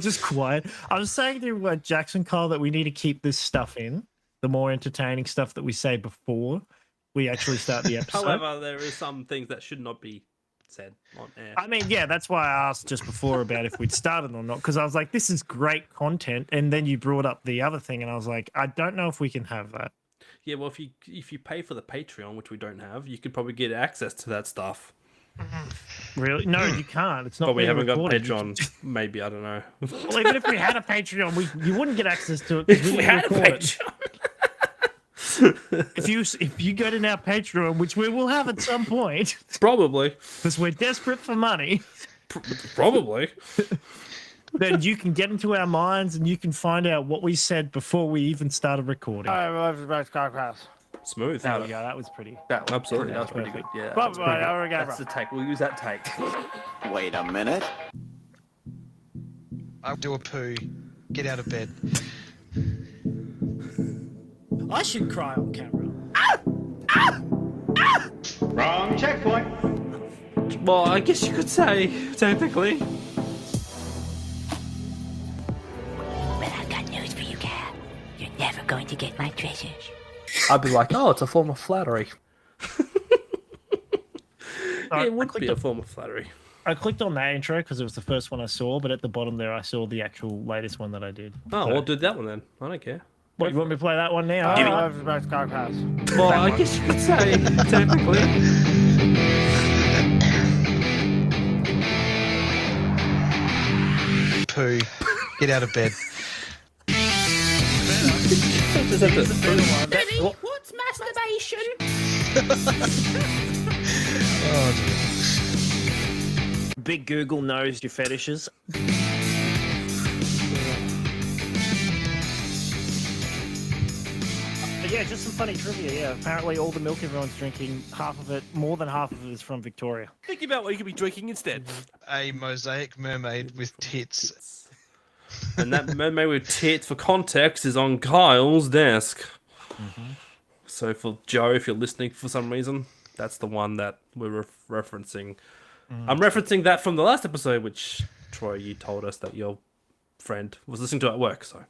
just quiet. I was saying to Jackson Cole that we need to keep this stuff in, the more entertaining stuff that we say before we actually start the episode. However, there is some things that should not be said on air. I mean, yeah, that's why I asked just before about if we'd started or not, because I was like, this is great content, and then you brought up the other thing, and I was like, I don't know if we can have that. Yeah, well, if you pay for the Patreon, which we don't have, you could probably get access to that stuff. Really? No, you can't. It's not. But we haven't recorded. got Patreon. Maybe, I don't know. Well, even if we had a Patreon, you wouldn't get access to it. If we had a Patreon. If you go to our Patreon, which we will have at some point, probably, because we're desperate for money, probably, then you can get into our minds and you can find out what we said before we even started recording. Smooth. There we go. That was pretty. Absolutely, That was pretty good. Yeah, that's the take. We'll use that take. Wait a minute. I'll do a poo. Get out of bed. I should cry on camera. Wrong checkpoint. Well, I guess you could say, technically. Well, I've got news for you, Cat. You're never going to get my treasures. I'd be like, oh, it's a form of flattery. Yeah, it would be a form of flattery. I clicked on that intro because it was the first one I saw, but at the bottom there I saw the actual latest one that I did. Oh, we'll do that one then. I don't care. What, you want me to play that one now? Well, I guess you could say, technically. Poo. Get out of bed. What's masturbation? Oh, dear. Big Google knows your fetishes. But yeah, just some funny trivia. Yeah, apparently all the milk everyone's drinking, more than half of it is from Victoria. Think about what you could be drinking instead. A mosaic mermaid with tits. And that mermaid with tits, for context, is on Kyle's desk. Mm-hmm. So for Joe, if you're listening for some reason, that's the one that we're referencing. I'm referencing that from the last episode, which, Troy, you told us that your friend was listening to at work, so...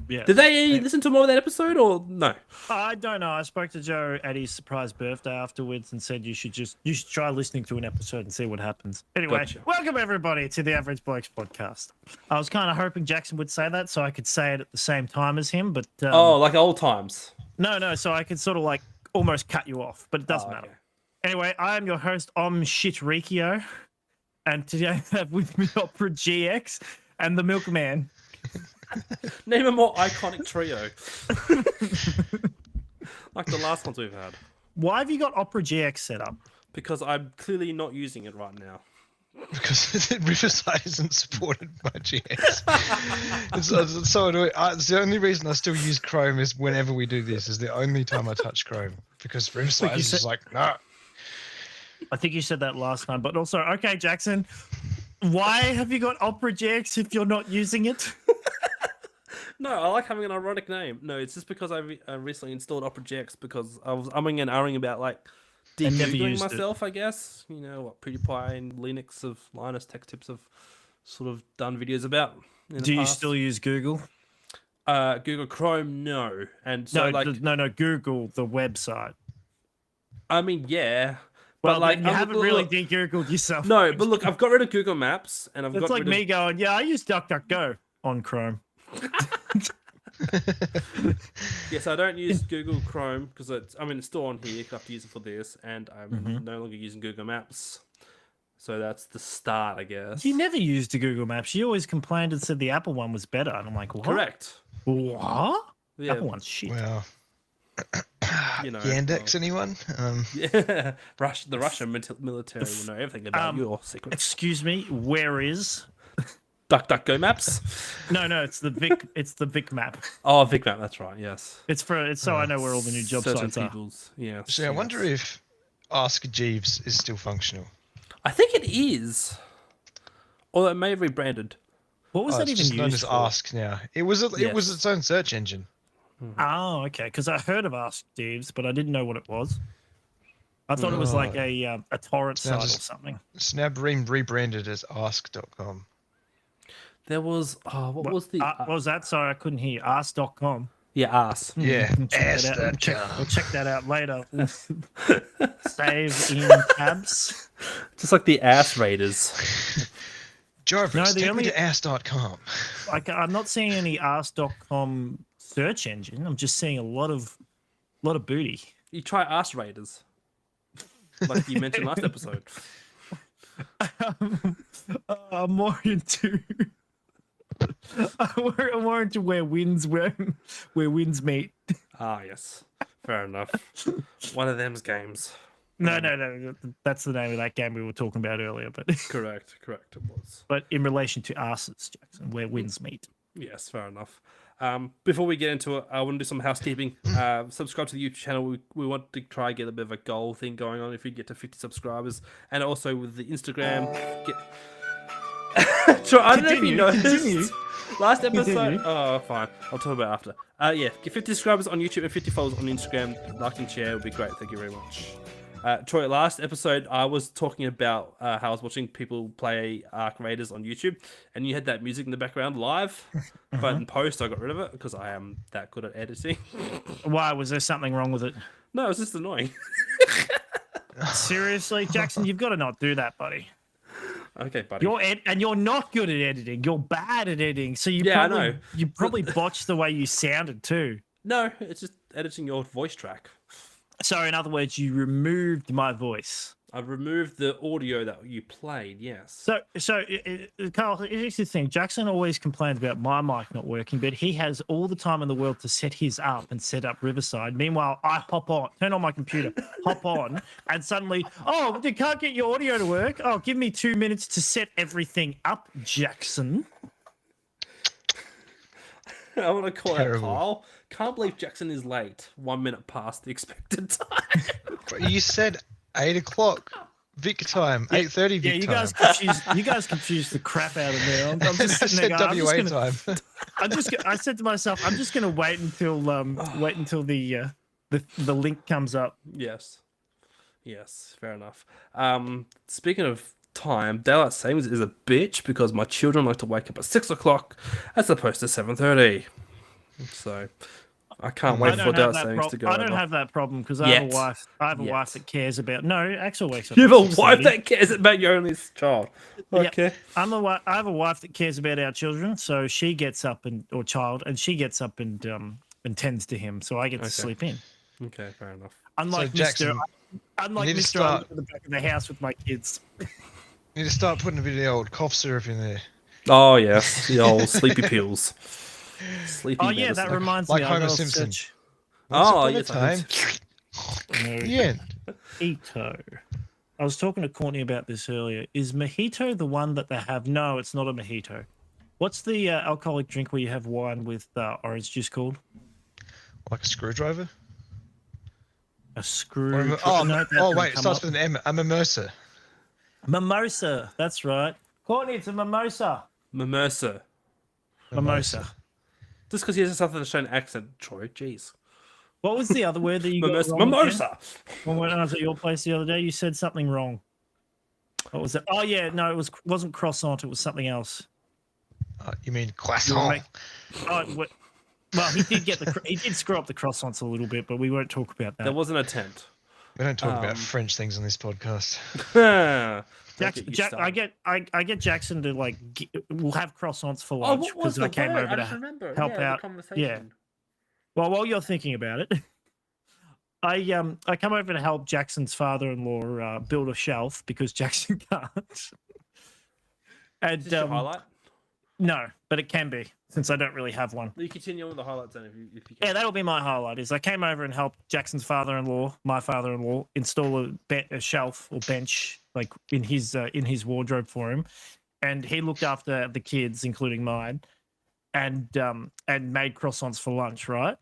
Yeah. Did they listen to more of that episode, or no? I don't know. I spoke to Joe at his surprise birthday afterwards and said you should try listening to an episode and see what happens. Anyway, Gotcha. Welcome everybody to the Average Blokes podcast. I was kind of hoping Jackson would say that so I could say it at the same time as him, but Like old times. no, so I could sort of like almost cut you off, but it doesn't matter. Okay. Anyway, I am your host, Shit Rikio, and today I have with me Opera GX and the Milkman. Name a more iconic trio. Like the last ones we've had. Why have you got Opera GX set up? Because I'm clearly not using it right now. Because Riverside isn't supported by GX. it's so annoying. It's the only reason I still use Chrome is whenever we do this. Is the only time I touch Chrome. Because Riverside is just like, no. I think you said that last time, but also, okay, Jackson, why have you got Opera GX if you're not using it? No, I like having an ironic name. No, it's just because I recently installed Opera GX because I was umming and ahhing about like de-googling myself, I guess. You know, what PewDiePie and Linus Tech Tips have sort of done videos about. Do you still use Google? Google Chrome, no. And so no, Google, the website. I mean, yeah. Well, but like, you haven't really de-Googled yourself. No, but look, I've got rid of Google Maps and It's like me going, yeah, I use DuckDuckGo on Chrome. Yes, I don't use Google Chrome because it's still on here. I have to use it for this, and I'm no longer using Google Maps. So that's the start, I guess. You never used the Google Maps. You always complained and said the Apple one was better. And I'm like, what? Correct. What? Yeah. Apple one's shit. Well, You know, Yandex, anyone? Yeah, the Russian military will know everything about your secrets. Excuse me, where is? DuckDuckGo Maps? No, it's the Vic. It's the Vic map. Oh, Vic Map. That's right. Yes. It's so I know where all the new job Certain sites are. people's, yeah. So I wonder if Ask Jeeves is still functional. I think it is, or it may have rebranded. What was that it's even just known used as for? Ask now. It was its own search engine. Oh, okay. Because I heard of Ask Jeeves, but I didn't know what it was. I thought it was like a torrent site or something. It's now rebranded as ask.com. There was what was the what was that? Sorry, I couldn't hear you. Ask.com. ass. Yeah, Check that out. ask.com. We'll check that out later. Save in tabs. Just like the ass raiders. Jarvis, No, the take only- me to ask.com. I'm not seeing any ask.com search engine. I'm just seeing a lot of booty. You try ass raiders, like you mentioned last episode. I'm more into. I'm more into where winds meet. Ah, yes, fair enough. One of them's games. No, that's the name of that game we were talking about earlier. But Correct, it was. but in relation to asses, Jackson, where winds meet. Yes, fair enough. Before we get into it, I want to do some housekeeping. Subscribe to the YouTube channel. We want to try and get a bit of a goal thing going on if we get to 50 subscribers, and also with the Instagram. I don't know if you noticed. Last episode. Continue. Oh, fine. I'll talk about it after. Yeah, get 50 subscribers on YouTube and 50 followers on Instagram. Like and share would be great. Thank you very much. Troy, last episode I was talking about how I was watching people play Ark Raiders on YouTube, and you had that music in the background live, but in post I got rid of it because I am that good at editing. Why was there something wrong with it? No, it was just annoying. Seriously, Jackson, you've got to not do that, buddy. Okay, buddy. And you're not good at editing. You're bad at editing. So I know. You probably botched the way you sounded too. No, it's just editing your voice track. So in other words, you removed my voice. I've removed the audio that you played. Yes. So Carl, here's the thing. Jackson always complains about my mic not working, but he has all the time in the world to set his up and set up Riverside. Meanwhile, I turn on my computer, hop on, and suddenly, you can't get your audio to work. Oh, give me 2 minutes to set everything up, Jackson. I want to call Terrible. out Kyle. Can't believe Jackson is late. 1 minute past the expected time. You said 8 o'clock Vic time, 8:30 Vic Yeah, time. you guys confused the crap out of me. I'm just I sitting there said going, WA time. I said to myself, I'm just gonna wait until the link comes up. Yes, fair enough. Speaking of time, daylight savings is a bitch because my children like to wake up at 6 o'clock as opposed to 7:30. So I can't wait for daylight savings to go. I don't over. have that problem because I have a Yet. wife. I have a Yet. wife that cares about. No, Axel wakes up. You have at a wife 6:30. that cares about your only child. Yeah. Okay. I have a wife that cares about our children, so she gets up and she gets up and tends to him, so I get to sleep in. Okay, fair enough. Unlike Jackson, Mr. Unlike you need to Mr. I live start- in the back of the house with my kids. You need to start putting a bit of the old cough syrup in there. Oh yes, the old sleepy pills. Sleepy. Oh yeah, medicine. that reminds like me. Homer I gotta Simpson. search- Oh Once yes, upon a time. No, The end. mojito. I was talking to Courtney about this earlier. Is mojito the one that they have? No, it's not a mojito. What's the alcoholic drink where you have wine with orange juice called? Like a screwdriver? A Or screw. a, No, oh, that oh didn't wait, it come starts up. with an M. A mimosa. Mimosa. That's right. Courtney, it's a mimosa. Mimosa. Mimosa. Just because he has a Southern Australian accent, Troy. Jeez. What was the other word that you got Mimosa. wrong again? Mimosa. When I was at your place the other day, you said something wrong. What was it? Oh yeah, no, it wasn't croissant. It was something else. You mean You were croissant? make- oh, well, he did screw up the croissants a little bit, but we won't talk about that. There was an attempt. We don't talk about French things on this podcast. I get Jackson to we'll have croissants for lunch because I came over to help out. Yeah. Well, while you're thinking about it, I come over to help Jackson's father-in-law build a shelf because Jackson can't. And Is this your highlight? no, but it can be since I don't really have one. You continue on with the highlights then if you can. Yeah, that'll be my highlight. Is I came over and helped Jackson's father-in-law, my father-in-law, install a shelf or bench in his wardrobe for him, and he looked after the kids, including mine, and made croissants for lunch, right?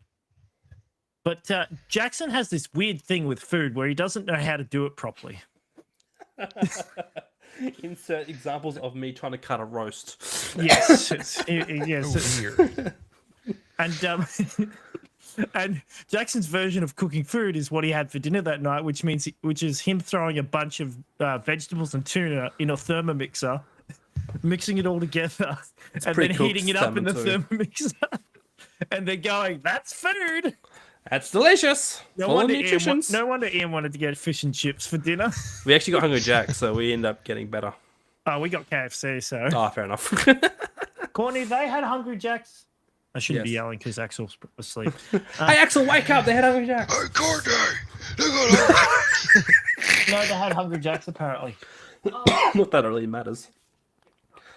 But Jackson has this weird thing with food where he doesn't know how to do it properly. Insert examples of me trying to cut a roast. Yes, yes. Weird. And and Jackson's version of cooking food is what he had for dinner that night, which is him throwing a bunch of vegetables and tuna in a Thermomixer mixing it all together, and then pre-cooked heating it up in the salmon too. Thermomixer, and they're going, "That's food." That's delicious. No Full of wonder, nutritions. no wonder Ian wanted to get fish and chips for dinner. We actually got Hungry Jack's, so we end up getting better. Oh, we got KFC, so. Ah, fair enough. Courtney, they had Hungry Jacks. I shouldn't be Yes. yelling because Axel's asleep. Hey, Axel, wake up! They had Hungry Jack's. Oh, Courtney! They got No, they had Hungry Jacks apparently. Not that it really matters.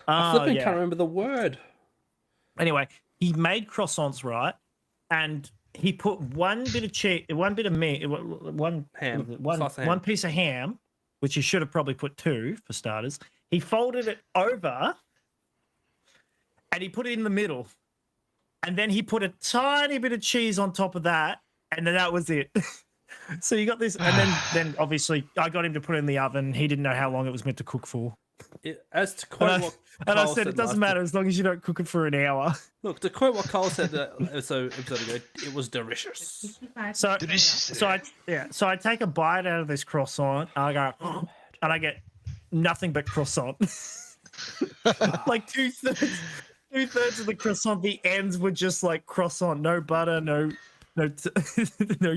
I Oh, flipping yeah. can't remember the word. Anyway, he made croissants, right? And he put one bit of cheese, one bit of meat, one Ham. one Slice of ham. one piece of ham, which he should have probably put two for starters. He folded it over and he put it in the middle. And then he put a tiny bit of cheese on top of that, and then that was it. So you got this, and then obviously I got him to put it in the oven. He didn't know how long it was meant to cook for. As to quote what And I Carl said, it doesn't last- matter as long as you don't cook it for an hour. Look, to quote what Carl said episode ago, it was delicious. So, Delicious. so I take a bite out of this croissant, and I go, and I get nothing but croissant. Like two-thirds of the croissant, the ends were just like croissant, no butter, no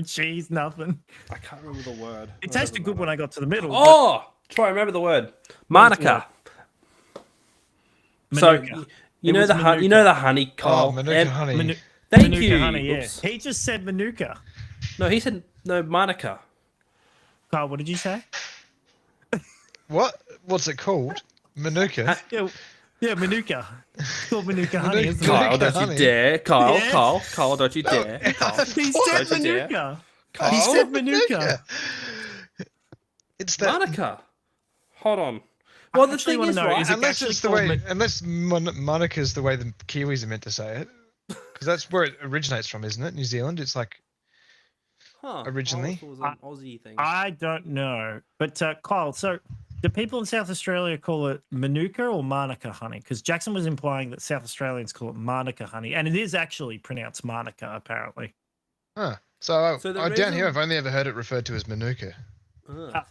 cheese, nothing. I can't remember the word. It tasted good when I got to the middle. Oh, try remember the word. Manuka. So Manuka. you It know was the honey. You Manuka. know the honey, Carl. Oh, Manuka honey. Manu- Thank Manuka you. honey, yeah. Oops. He just said Manuka. No, he said no Manuka. Carl, what did you say? What? What's it called? Manuka? Yeah, Manuka. It's called Manuka honey, isn't it? Kyle, Manuka don't honey. you dare. Kyle, Yeah. Kyle, don't you dare. Kyle. He Don't said you dare. Manuka. Kyle? He said Manuka. It's that. Manuka. Hold on. Well, the actually thing wanna is, know, right? is it Unless actually it's the called way, unless Monica's the way the Kiwis are meant to say it, because that's where it originates from, isn't it? New Zealand. It's like Huh, originally. I thought it was an Aussie thing. I don't know. But Kyle, so do people in South Australia call it Manuka or Manuka honey? Because Jackson was implying that South Australians call it Manuka honey, and it is actually pronounced Manuka, apparently. Huh. So, So the down here, reason- I've only ever heard it referred to as Manuka. Ugh.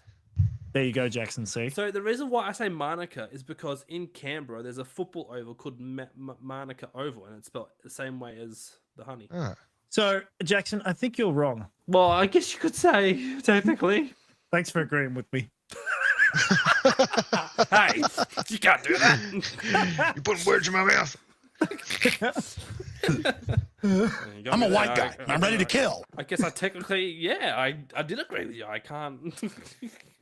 There you go, Jackson. See? So the reason why I say Manuka is because in Canberra there's a football oval called Manuka Oval, and it's spelled the same way as the honey. Ah. So, Jackson, I think you're wrong. Well, I guess you could say technically. Thanks for agreeing with me. Hey, you can't do that. You're putting words in my mouth. I'm a white guy. I'm ready to kill. I guess I technically, yeah, I did agree with you. I can't.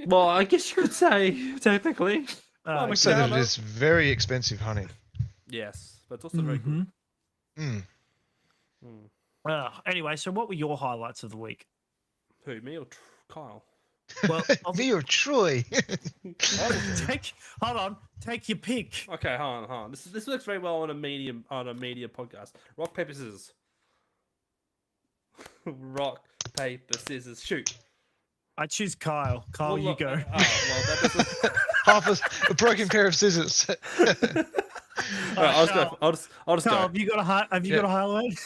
Well, I guess you could say technically. Uh, I say that it is very expensive honey. Yes, but it's also very good. Mm. Anyway, so what were your highlights of the week? Who, me or Kyle? Well, Me or Troy? hold on. Take your pick. Okay, hold on. This works very well on a media podcast. Rock, paper, scissors. Rock, paper, scissors, shoot. I choose Kyle. Kyle, you look, go. Oh, well, that doesn't. Half a broken pair of scissors. All right, I'll just go. I'll just Kyle, go. have you got a highlight?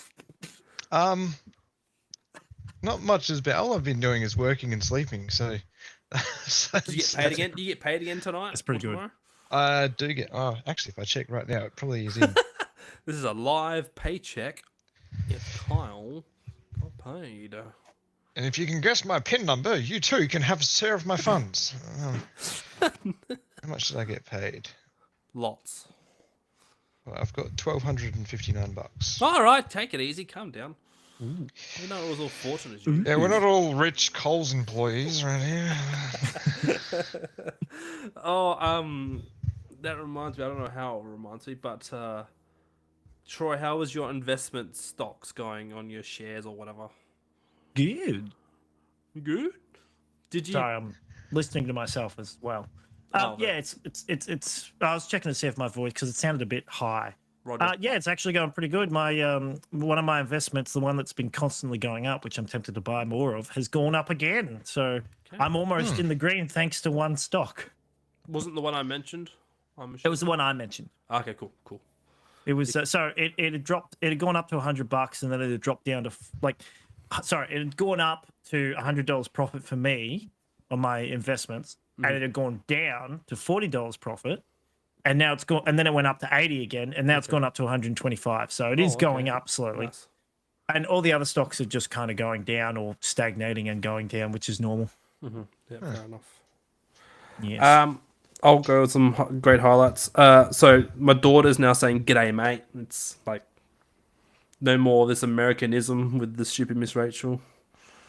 Not much has been. All I've been doing is working and sleeping. So, Do you get paid again? Do you get paid again tonight? That's pretty or good. tomorrow? I do get. Oh, actually, if I check right now, it probably is in. This is a live paycheck. If Kyle got paid. And if you can guess my PIN number, you too can have a share of my funds. How much did I get paid? Lots. Well, I've got $1,259. All right, take it easy. Calm down. You know it was all fortunate as you. Yeah, we're not all rich Coles employees right here. Oh, that reminds me. I don't know how it reminds me, but Troy, how was your investment stocks going on your shares or whatever? Good. Good. Did you? Sorry, I'm listening to myself as well. Oh, Yeah, it's. I was checking to see if my voice, because it sounded a bit high. Roger. Yeah, it's actually going pretty good. My one of my investments, the one that's been constantly going up, which I'm tempted to buy more of, has gone up again. So I'm almost in the green thanks to one stock. Wasn't the one I mentioned? It was the one I mentioned. Okay, cool. It was so it had dropped. It had gone up to $100, and then it had dropped down to it had gone up to $100 profit for me on my investments, and it had gone down to $40 profit. and now it's gone, and then it went up to 80 again, and now it's gone up to 125. So it is going up slowly. Nice. And all the other stocks are just kind of going down or stagnating and going down, which is normal. Mm-hmm. Yeah, fair enough. Yes. I'll go with some great highlights. So my daughter's now saying "G'day, mate." It's like no more of this Americanism with the stupid Miss Rachel.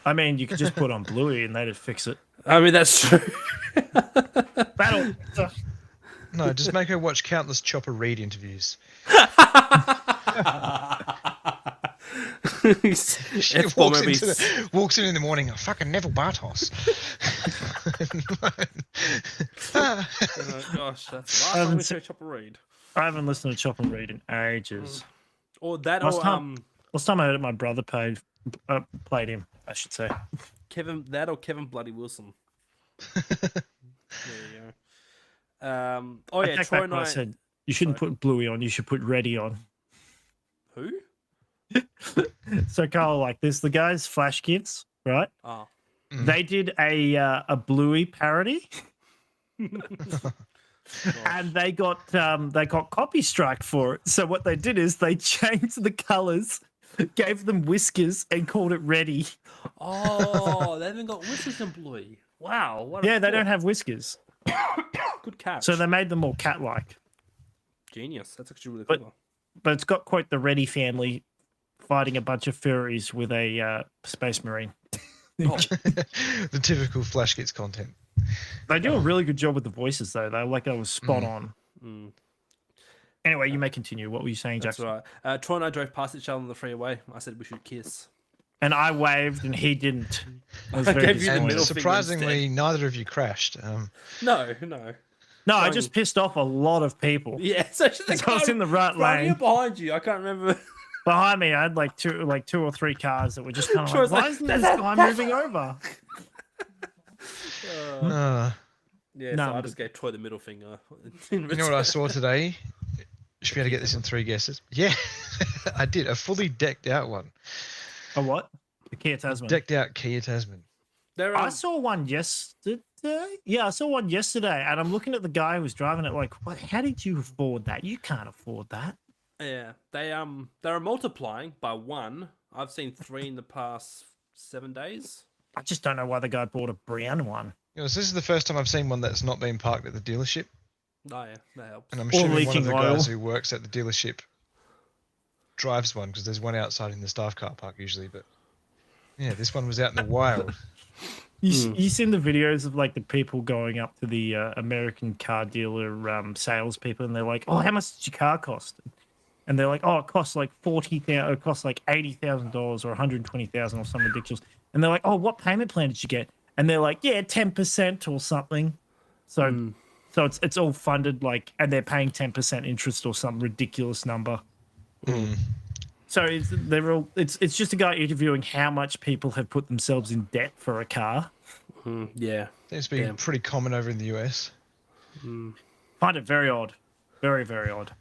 I mean, you could just put on Bluey and they'd fix it. I mean, that's true. Battle. No, just make her watch countless Chopper Read interviews. She walks in the morning, oh, fucking Neville Bartos. Oh, gosh, that's the last time we saw Chopper Read. I haven't listened to Chopper Read in ages. Or that, Last or time I heard it, my brother played him, I should say. Kevin Bloody Wilson. There you go. Oh I yeah, take Troy back and what I said you shouldn't put Bluey on, you should put Reddy on. Who? So Carl, like this, the guys Flash Kids, right? Oh. They did a Bluey parody. And they got copy strike for it. So what they did is they changed the colors, gave them whiskers, and called it Reddy. Oh, they haven't got whiskers in Bluey. Wow. What Yeah, they don't have whiskers. Good catch. So they made them more cat-like. Genius. That's actually really But- clever. But it's got quite the Reddy family fighting a bunch of furries with a space marine. The typical Flash Kids content. They do a really good job with the voices, though. They was spot on. Mm. Anyway, you may continue. What were you saying, That's Jackson? right. Troy and I drove past each other on the freeway. I said we should kiss. And I waved, and he didn't. I was I very gave you the disappointed. middle And finger surprisingly, neither of you crashed. No. No, I just pissed off a lot of people. Yeah, so the I was in the right lane. behind you. I can't remember. Behind me, I had like two or three cars that were just kind of Troy's like, why like, isn't this guy moving over? Yeah, No, so I just gave Troy the middle finger. You know what I saw today? Should be able to get this in 3 guesses. Yeah, I did. A fully decked out one. A what? The Kia Tasman. Decked out Kia Tasman. I saw one yesterday. Yeah, I saw one yesterday, and I'm looking at the guy who was driving it like, what? How did you afford that? You can't afford that. Yeah, they're multiplying by 1. I've seen 3 in the past 7 days. I just don't know why the guy bought a brown one. You know, so this is the first time I've seen one that's not been parked at the dealership. Oh yeah, that helps. And I'm Or assuming one of leaking the oil. guys who works at the dealership drives one, because there's one outside in the staff car park usually. But yeah, this one was out in the wild. You seen the videos of like the people going up to the American car dealer salespeople, and they're like, "Oh, how much did your car cost?" And they're like, "Oh, it costs like $40,000, it costs like $80,000 or $120,000 or something ridiculous." And they're like, "Oh, what payment plan did you get?" And they're like, "Yeah, 10% or something." So, so it's all funded like, and they're paying 10% interest or some ridiculous number. So it's just a guy interviewing how much people have put themselves in debt for a car. Yeah. Seems to be pretty common over in the US. Find it very odd, very very odd.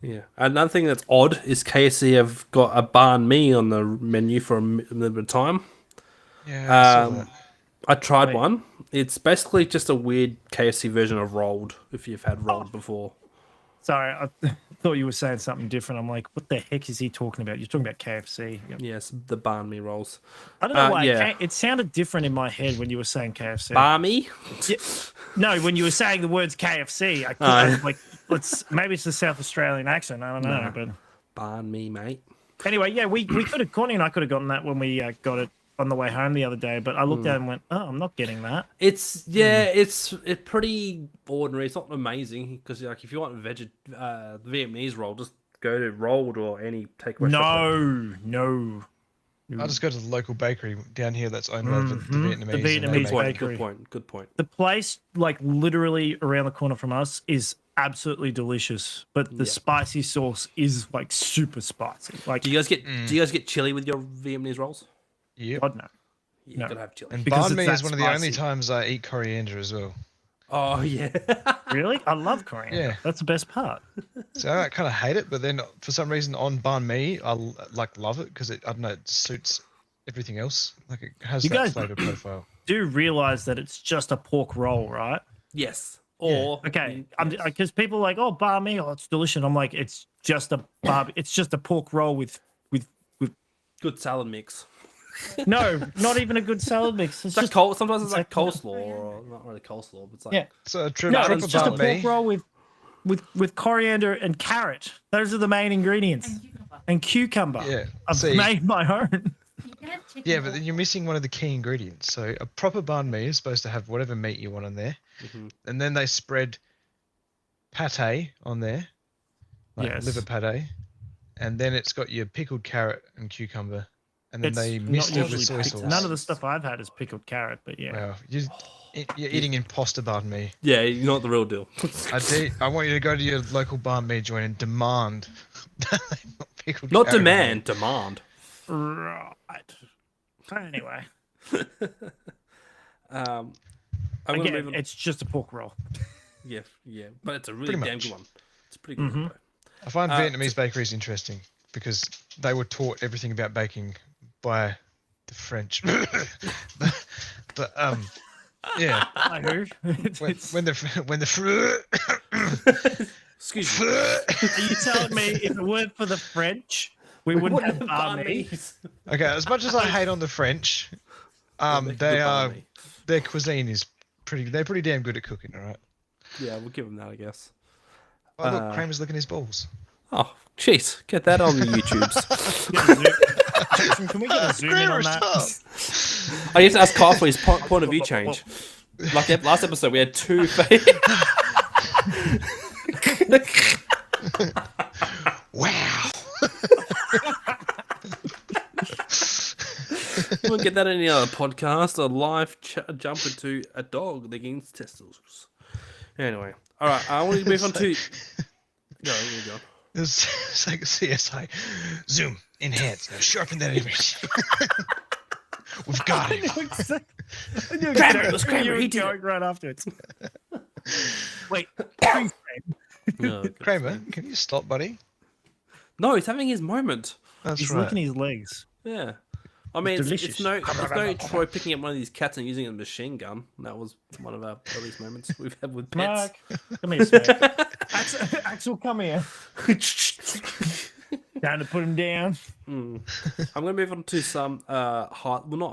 Yeah. Another thing that's odd is KFC have got a banh mi on the menu for a little bit of time. Yeah, I saw that. I tried one. It's basically just a weird KFC version of rolled, if you've had rolled before. Sorry, I thought you were saying something different. I'm like, what the heck is he talking about? You're talking about KFC. Yep. Yes, the banh mi rolls. I don't know why. yeah. It sounded different in my head when you were saying KFC. Banh mi? Yeah, no, when you were saying the words KFC, I was like, maybe it's the South Australian accent. I don't know, but Banh mi, mate. anyway, yeah, we could have, Courtney and I could have gotten that when we got it on the way home the other day. But I looked at it and went, oh, I'm not getting that. It's pretty ordinary. It's not amazing because like if you want Vietnamese roll, just go to rolled or any takeaway shop. No. I'll just go to the local bakery down here that's owned by the Vietnamese. The Vietnamese and they make- bakery. Good point. The place, like literally around the corner from us, is absolutely delicious. But the spicy sauce is like super spicy. Like, Do you guys get chili with your Vietnamese rolls? Yep. God no. You No. gotta have chili. And Because banh mi it's is that one of the only spicy. times I eat coriander as well. Oh yeah. Really? I love coriander. Yeah. That's the best part. So I kind of hate it, but then for some reason on banh mi, I love it because I don't know, it suits everything else. Like it has You that guys- flavor profile. Do realize that it's just a pork roll, right? Yes. Or Okay, yes. because people are like, oh, banh mi, oh, it's delicious. I'm like, it's just a it's just a pork roll with good salad mix. no, not even a good salad mix. It's like sometimes it's like like coleslaw, or not really coleslaw, but it's like So a no, proper it's just a banh pork mi. roll with coriander and carrot. Those are the main ingredients. And cucumber. Yeah, I've see. made my own. Yeah, but then you're missing one of the key ingredients. So a proper banh mi is supposed to have whatever meat you want on there, and then they spread pate on there, like Yes. liver pate, and then it's got your pickled carrot and cucumber, and then It's they not mixed it with usually soy picked- sauce. None of the stuff I've had is pickled carrot, but yeah. Wow, you're eating imposter banh mi. yeah, you're not the real deal. I want you to go to your local banh mi joint and demand pickled Not carrot. demand, demand. Right. Anyway, I'm gonna again, move on. it's just a pork roll. Yeah, but it's a really Pretty damn much. good one. It's pretty good. Bro. I find Vietnamese bakeries interesting because they were taught everything about baking by the French. but yeah, I heard. when the Excuse me. Are you telling me if it weren't for the French, we wouldn't have banh mi? okay, as much as I hate on the French, their cuisine is they're pretty damn good at cooking. All right. Yeah, we'll give him that, I guess. Oh look, Kramer's licking his balls. Oh, jeez, get that on the YouTubes. Jason, can we get a zoom in on that? I used to ask Kyle for his point of view change. Like last episode, we had two. Wow. You won't get that in any other podcast. A live jump into a dog licking its testicles. Anyway, all right. I want to move on to. Go. It's like a CSI. Zoom, enhance, now sharpen that image. We've got him. Kramer, it was Kramer. He did going it. right afterwards. Wait, freeze frame. No, Kramer, can you stop, buddy? no, he's having his moment. That's He's right. licking his legs. Yeah. I mean, it's delicious. no Troy picking up one of these cats and using a machine gun. That was one of our earliest moments we've had with pets. Mark, come here, Smith. Axel, come here. Time to put him down. I'm going to move on to some, not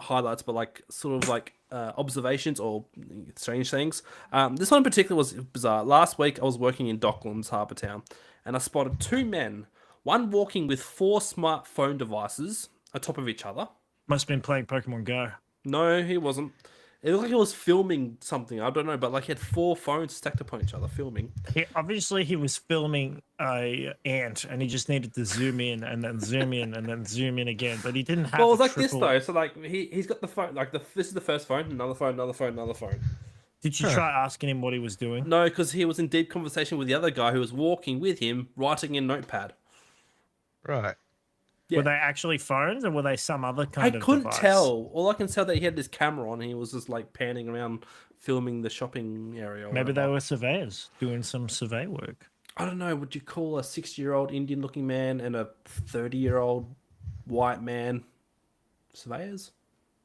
highlights, but like sort of like observations or strange things. This one in particular was bizarre. Last week, I was working in Docklands, Harbour Town, and I spotted two men, one walking with 4 smartphone devices on top of each other. Must have been playing Pokemon Go. No, he wasn't. It looked like he was filming something. I don't know, but like he had 4 phones stacked upon each other filming. Obviously, he was filming a ant, and he just needed to zoom in and then zoom in and then zoom in again. But he didn't have. Well, it was the like this triple- though. So like he's got the phone. Like this is the first phone, another phone, another phone, another phone. Did you try asking him what he was doing? No, because he was in deep conversation with the other guy who was walking with him, writing in notepad. Right. Yeah. Were they actually phones, or were they some other kind I of couldn't device? tell. All I can tell that he had this camera on and he was just like panning around filming the shopping area. or Maybe they whatever. were surveyors doing some survey work. I don't know. Would you call a 60-year-old Indian-looking man and a 30-year-old white man surveyors?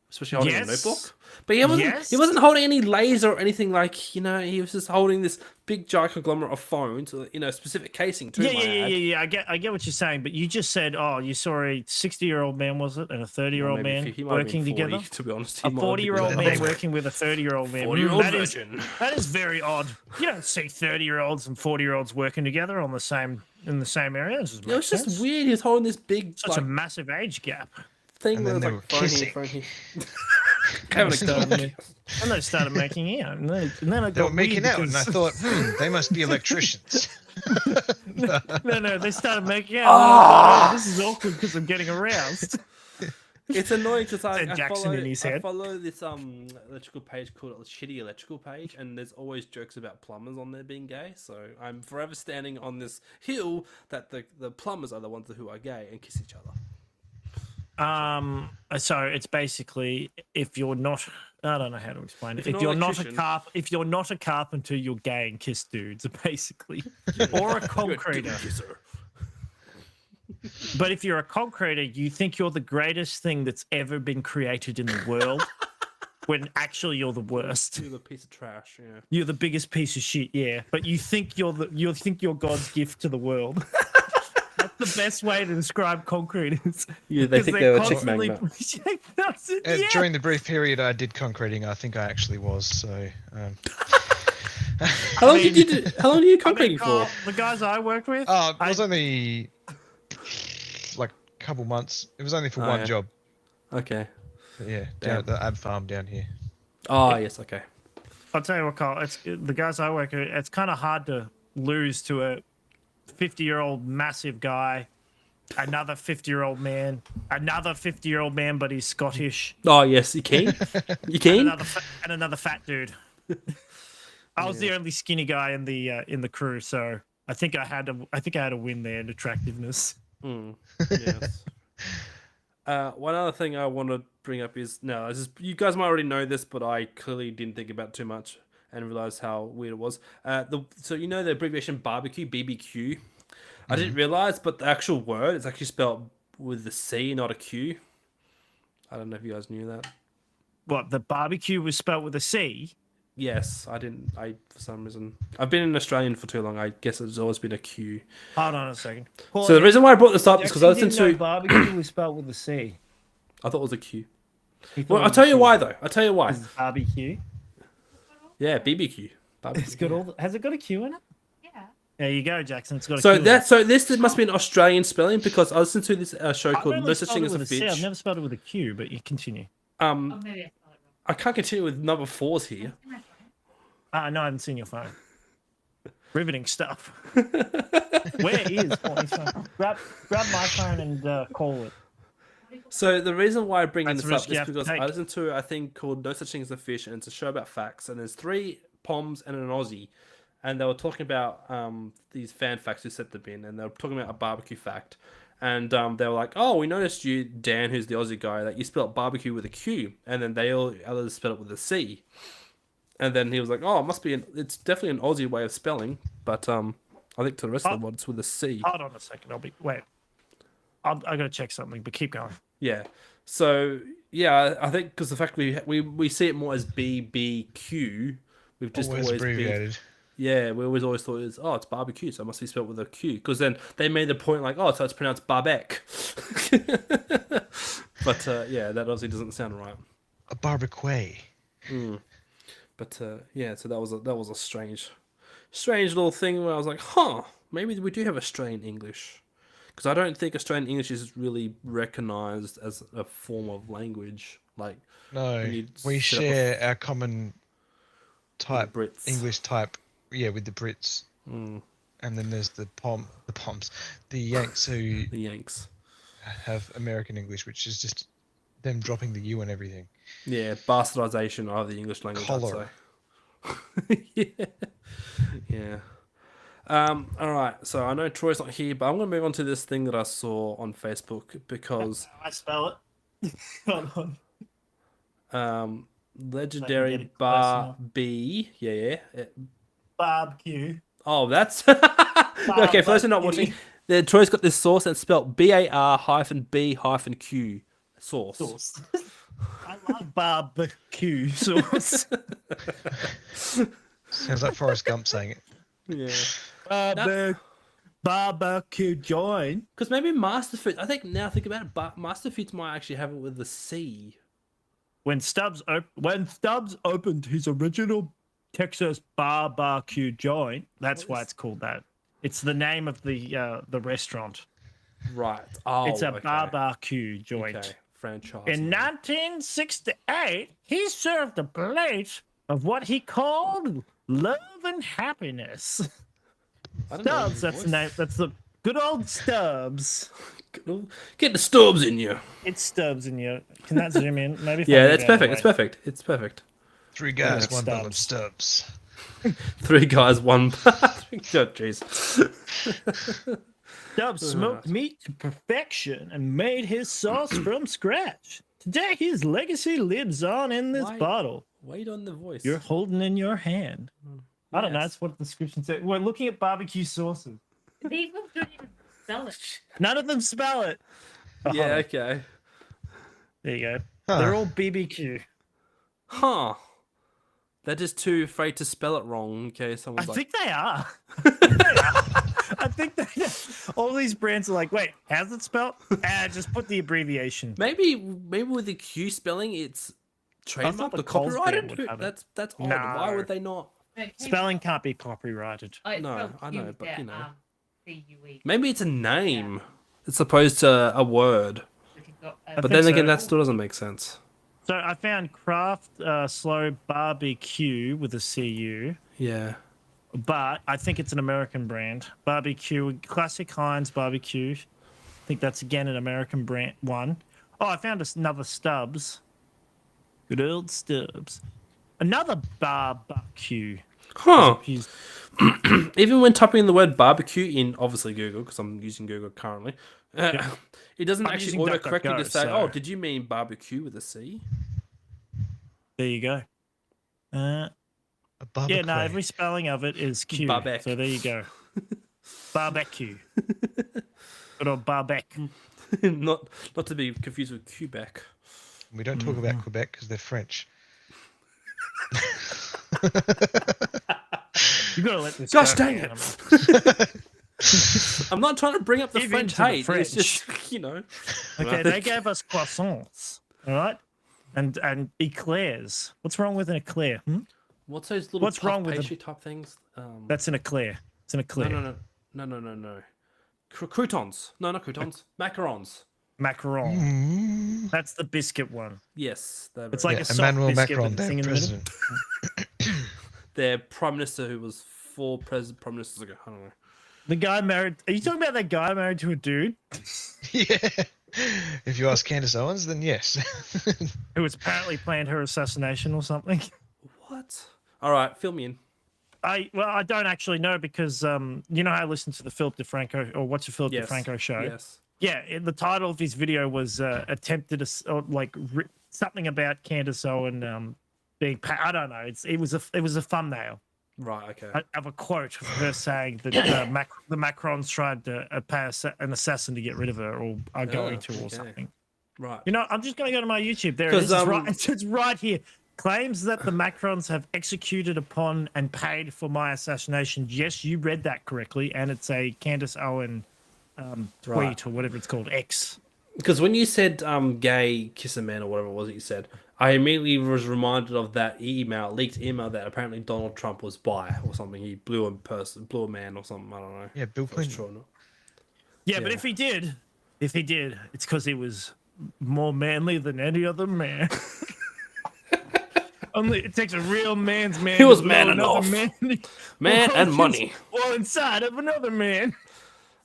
Especially holding a Yes. notebook. But he wasn't holding any laser or anything like, he was just holding this big giant conglomerate of phones, specific casing too. Yeah. I get what you're saying, but you just said, oh, you saw a 60-year-old man, was it, and a 30-year-old man working together? To be honest, A 40-year-old man working with a 30-year-old man. 40-year-old That is- virgin. That is very odd. You don't see 30-year-olds and 40-year-olds working together in the same area. It was just weird. He was holding this big Such a massive age gap. thing And where then it was they like were phone kissing. Having a go. And they started making out. And then it They were got making weird out, and I because- thought, they must be electricians. No, they started making out. Oh, this is awkward because I'm getting aroused. It's annoying because I Jackson follow, in his I head. follow this electrical page called Shitty Electrical page, and there's always jokes about plumbers on there being gay. So I'm forever standing on this hill that the plumbers are the ones who are gay and kiss each other. So it's basically if you're not, I don't know how to explain it. If If you're you're not not an a carpenter, you're gay and kiss dudes, basically, or a concreter. But if you're a concreter, you think you're the greatest thing that's ever been created in the world, when actually you're the worst. You're the piece of trash. Yeah. You're the biggest piece of shit, yeah. But you think you're God's gift to the world. That's the best way to describe concrete. Yeah, they think they're a chick magnet. During the brief period I did concreting, I think I actually was. So. How long did you do? How long are you concreting for? The guys I worked with. It was only like a couple months. It was only for one job. Okay. But yeah, down at the ab farm down here. Oh yes, okay. I'll tell you what, Carl. It's the guys I work with. It's kind of hard to lose to a 50-year-old massive guy, another 50-year-old man, another 50-year-old man, but he's Scottish. Oh yes, you keen? You keen? And another fat dude. I was the only skinny guy in the crew, so I think I had a win there in attractiveness. Yes. One other thing I want to bring up is you guys might already know this, but I clearly didn't think about it too much and realized how weird it was. So you know the abbreviation barbecue, BBQ. I didn't realize, but the actual word is actually spelled with the C, not a Q. I don't know if you guys knew that. What, the barbecue was spelled with a C? Yes, I didn't. For some reason, I've been in Australian for too long. I guess it's always been a Q. Hold on a second. So the reason why I brought this up is because I listened to barbecue was spelled with a C. I thought it was a Q. Well, I'll tell you why though. I'll tell you why. Barbecue. Yeah, BBQ. It's got has it got a Q in it? Yeah. There you go, Jackson. It's got a so Q in it. So this must be an Australian spelling because I listened to this show I've called only No Such spelled Thing it as a with C. Bitch. I've never spelled it with a Q, but you continue. Oh, maybe I spelled it wrong. I can't continue with number 4s here. No, I haven't seen your phone. Riveting stuff. Where is Paulie's phone? Grab my phone and call it. So the reason why I bring That's this a up risk you is have to because take. I listened to a thing called No Such Thing as a Fish, and it's a show about facts. And there's 3 Poms and an Aussie, and they were talking about these fan facts who set the bin, and they were talking about a barbecue fact. And they were like, "Oh, we noticed you, Dan, who's the Aussie guy, that you spelled barbecue with a Q, and then they all others spelled it with a C." And then he was like, "Oh, it must be it's definitely an Aussie way of spelling, but I think to the rest of the world it's with a C." Hold on a second. I gotta check something, but keep going. Yeah. So yeah, I think because the fact we see it more as BBQ, we've just always abbreviated. Yeah, we always thought it's barbecue, so it must be spelled with a Q. Because then they made the point like, so it's pronounced barbec. But yeah, that obviously doesn't sound right. A barbecue. But yeah, so that was a strange little thing where I was like, maybe we do have Australian English. Because I don't think Australian English is really recognised as a form of language. Like, no, we share our common type, Brits. English type, with the Brits. And then there's the Poms, the Yanks who the Yanks have American English, which is just them dropping the U and everything. Yeah, bastardization of the English language. Collar. Yeah. All right. So I know Troy's not here, but I'm going to move on to this thing that I saw on Facebook because I spell it. Hold on. legendary Bar B. Yeah. Barbecue. Oh, that's okay. For those who are not watching, Troy's got this sauce that's spelled BAR-B-Q sauce. I love barbecue sauce. Sounds like Forrest Gump saying it. Yeah. Barbecue joint. Because maybe Master Foods. I think now think about it, but Master Foods might actually have it with the C. When Stubbs opened his original Texas barbecue joint, that's why it's called that. It's the name of the restaurant. Right. Oh, it's a barbecue joint. Okay. Franchise. In 1968, he served a plate of what he called love and happiness. Stubbs, that's the name. That's the good old Stubbs. Get the Stubbs in you. It's Stubbs in you. Can that zoom in? Maybe. Yeah, that's perfect. It's perfect. It's perfect. 3 guys, 1 bottle of Stubbs. 3 guys, 1. Oh, jeez. Stubbs smoked meat to perfection and made his sauce from scratch. Today, his legacy lives on in this bottle. Wait on the voice. You're holding in your hand. I don't know. That's what the description said. We're looking at barbecue sauces. These ones don't even spell it. None of them spell it. Yeah, okay. There you go. They're all BBQ. Huh. They're just too afraid to spell it wrong. Okay, someone's I like, think they are. I think all these brands are like, wait, how's it spelled? Just put the abbreviation. maybe with the Q spelling, it's trademarked the or Coles brand copyrighted. would have it. That's odd. No. Why would they not? Spelling can't be copyrighted. No, I know, but you know, maybe it's a name as opposed to a word. But then again, that still doesn't make sense. So I found Kraft Slow Barbecue with a CU, Yeah. but I think it's an American brand. Barbecue, classic Heinz barbecue. I think that's again an American brand one. Oh, I found another Stubbs. Good old Stubbs. Another barbecue. Huh. Even when typing in the word barbecue in obviously Google, because I'm using Google currently, it doesn't actually autocorrect you to say, "Oh, did you mean barbecue with a C?" There you go. Yeah, no, every spelling of it is Q. Barbec. So there you go. Barbecue. Good old barbecue. not to be confused with Quebec. We don't talk about Quebec because they're French. You gotta let this. Gosh go, dang man. it! I'm not trying to bring up the Give French in to the hate. French. It's just Okay, they gave us croissants, all right, and eclairs. What's wrong with an eclair? What's those little What's wrong with pastry type things? That's an eclair. It's an eclair. No. Croutons. No, not croutons. Macarons. Macaron. That's the biscuit one. Yes, It's like a soft Emmanuel biscuit Macron, with a their thing in the middle. president. Their prime minister, who was four prime ministers ago. I don't know. The guy married. Are you talking about that guy married to a dude Yeah. If you ask Candace Owens, then yes. who was apparently planned her assassination or something? What? All right, fill me in. I don't actually know because you know how I listened to the Philip DeFranco or watch the Philip DeFranco show. Yes. Yeah, the title of his video was attempted something about Candace Owen being. I don't know. It was a thumbnail. Right. Okay. Of a quote of her saying that the Macrons tried to pay an assassin to get rid of her, or are going to, or something. Right. You know, I'm just going to go to my YouTube. There it is. It's right here. Claims that the Macrons have executed upon and paid for my assassination. Yes, you read that correctly, and it's a Candace Owen tweet or whatever it's called, X. Because when you said gay kiss a man or whatever it was that you said, I immediately was reminded of that leaked email that apparently Donald Trump was bi or something. He blew a man or something. I don't know. Yeah, Bill Clinton. Yeah, but if he did, it's because he was more manly than any other man. Only it takes a real man's man. He was to man blow another enough. Man and money. Well, inside of another man.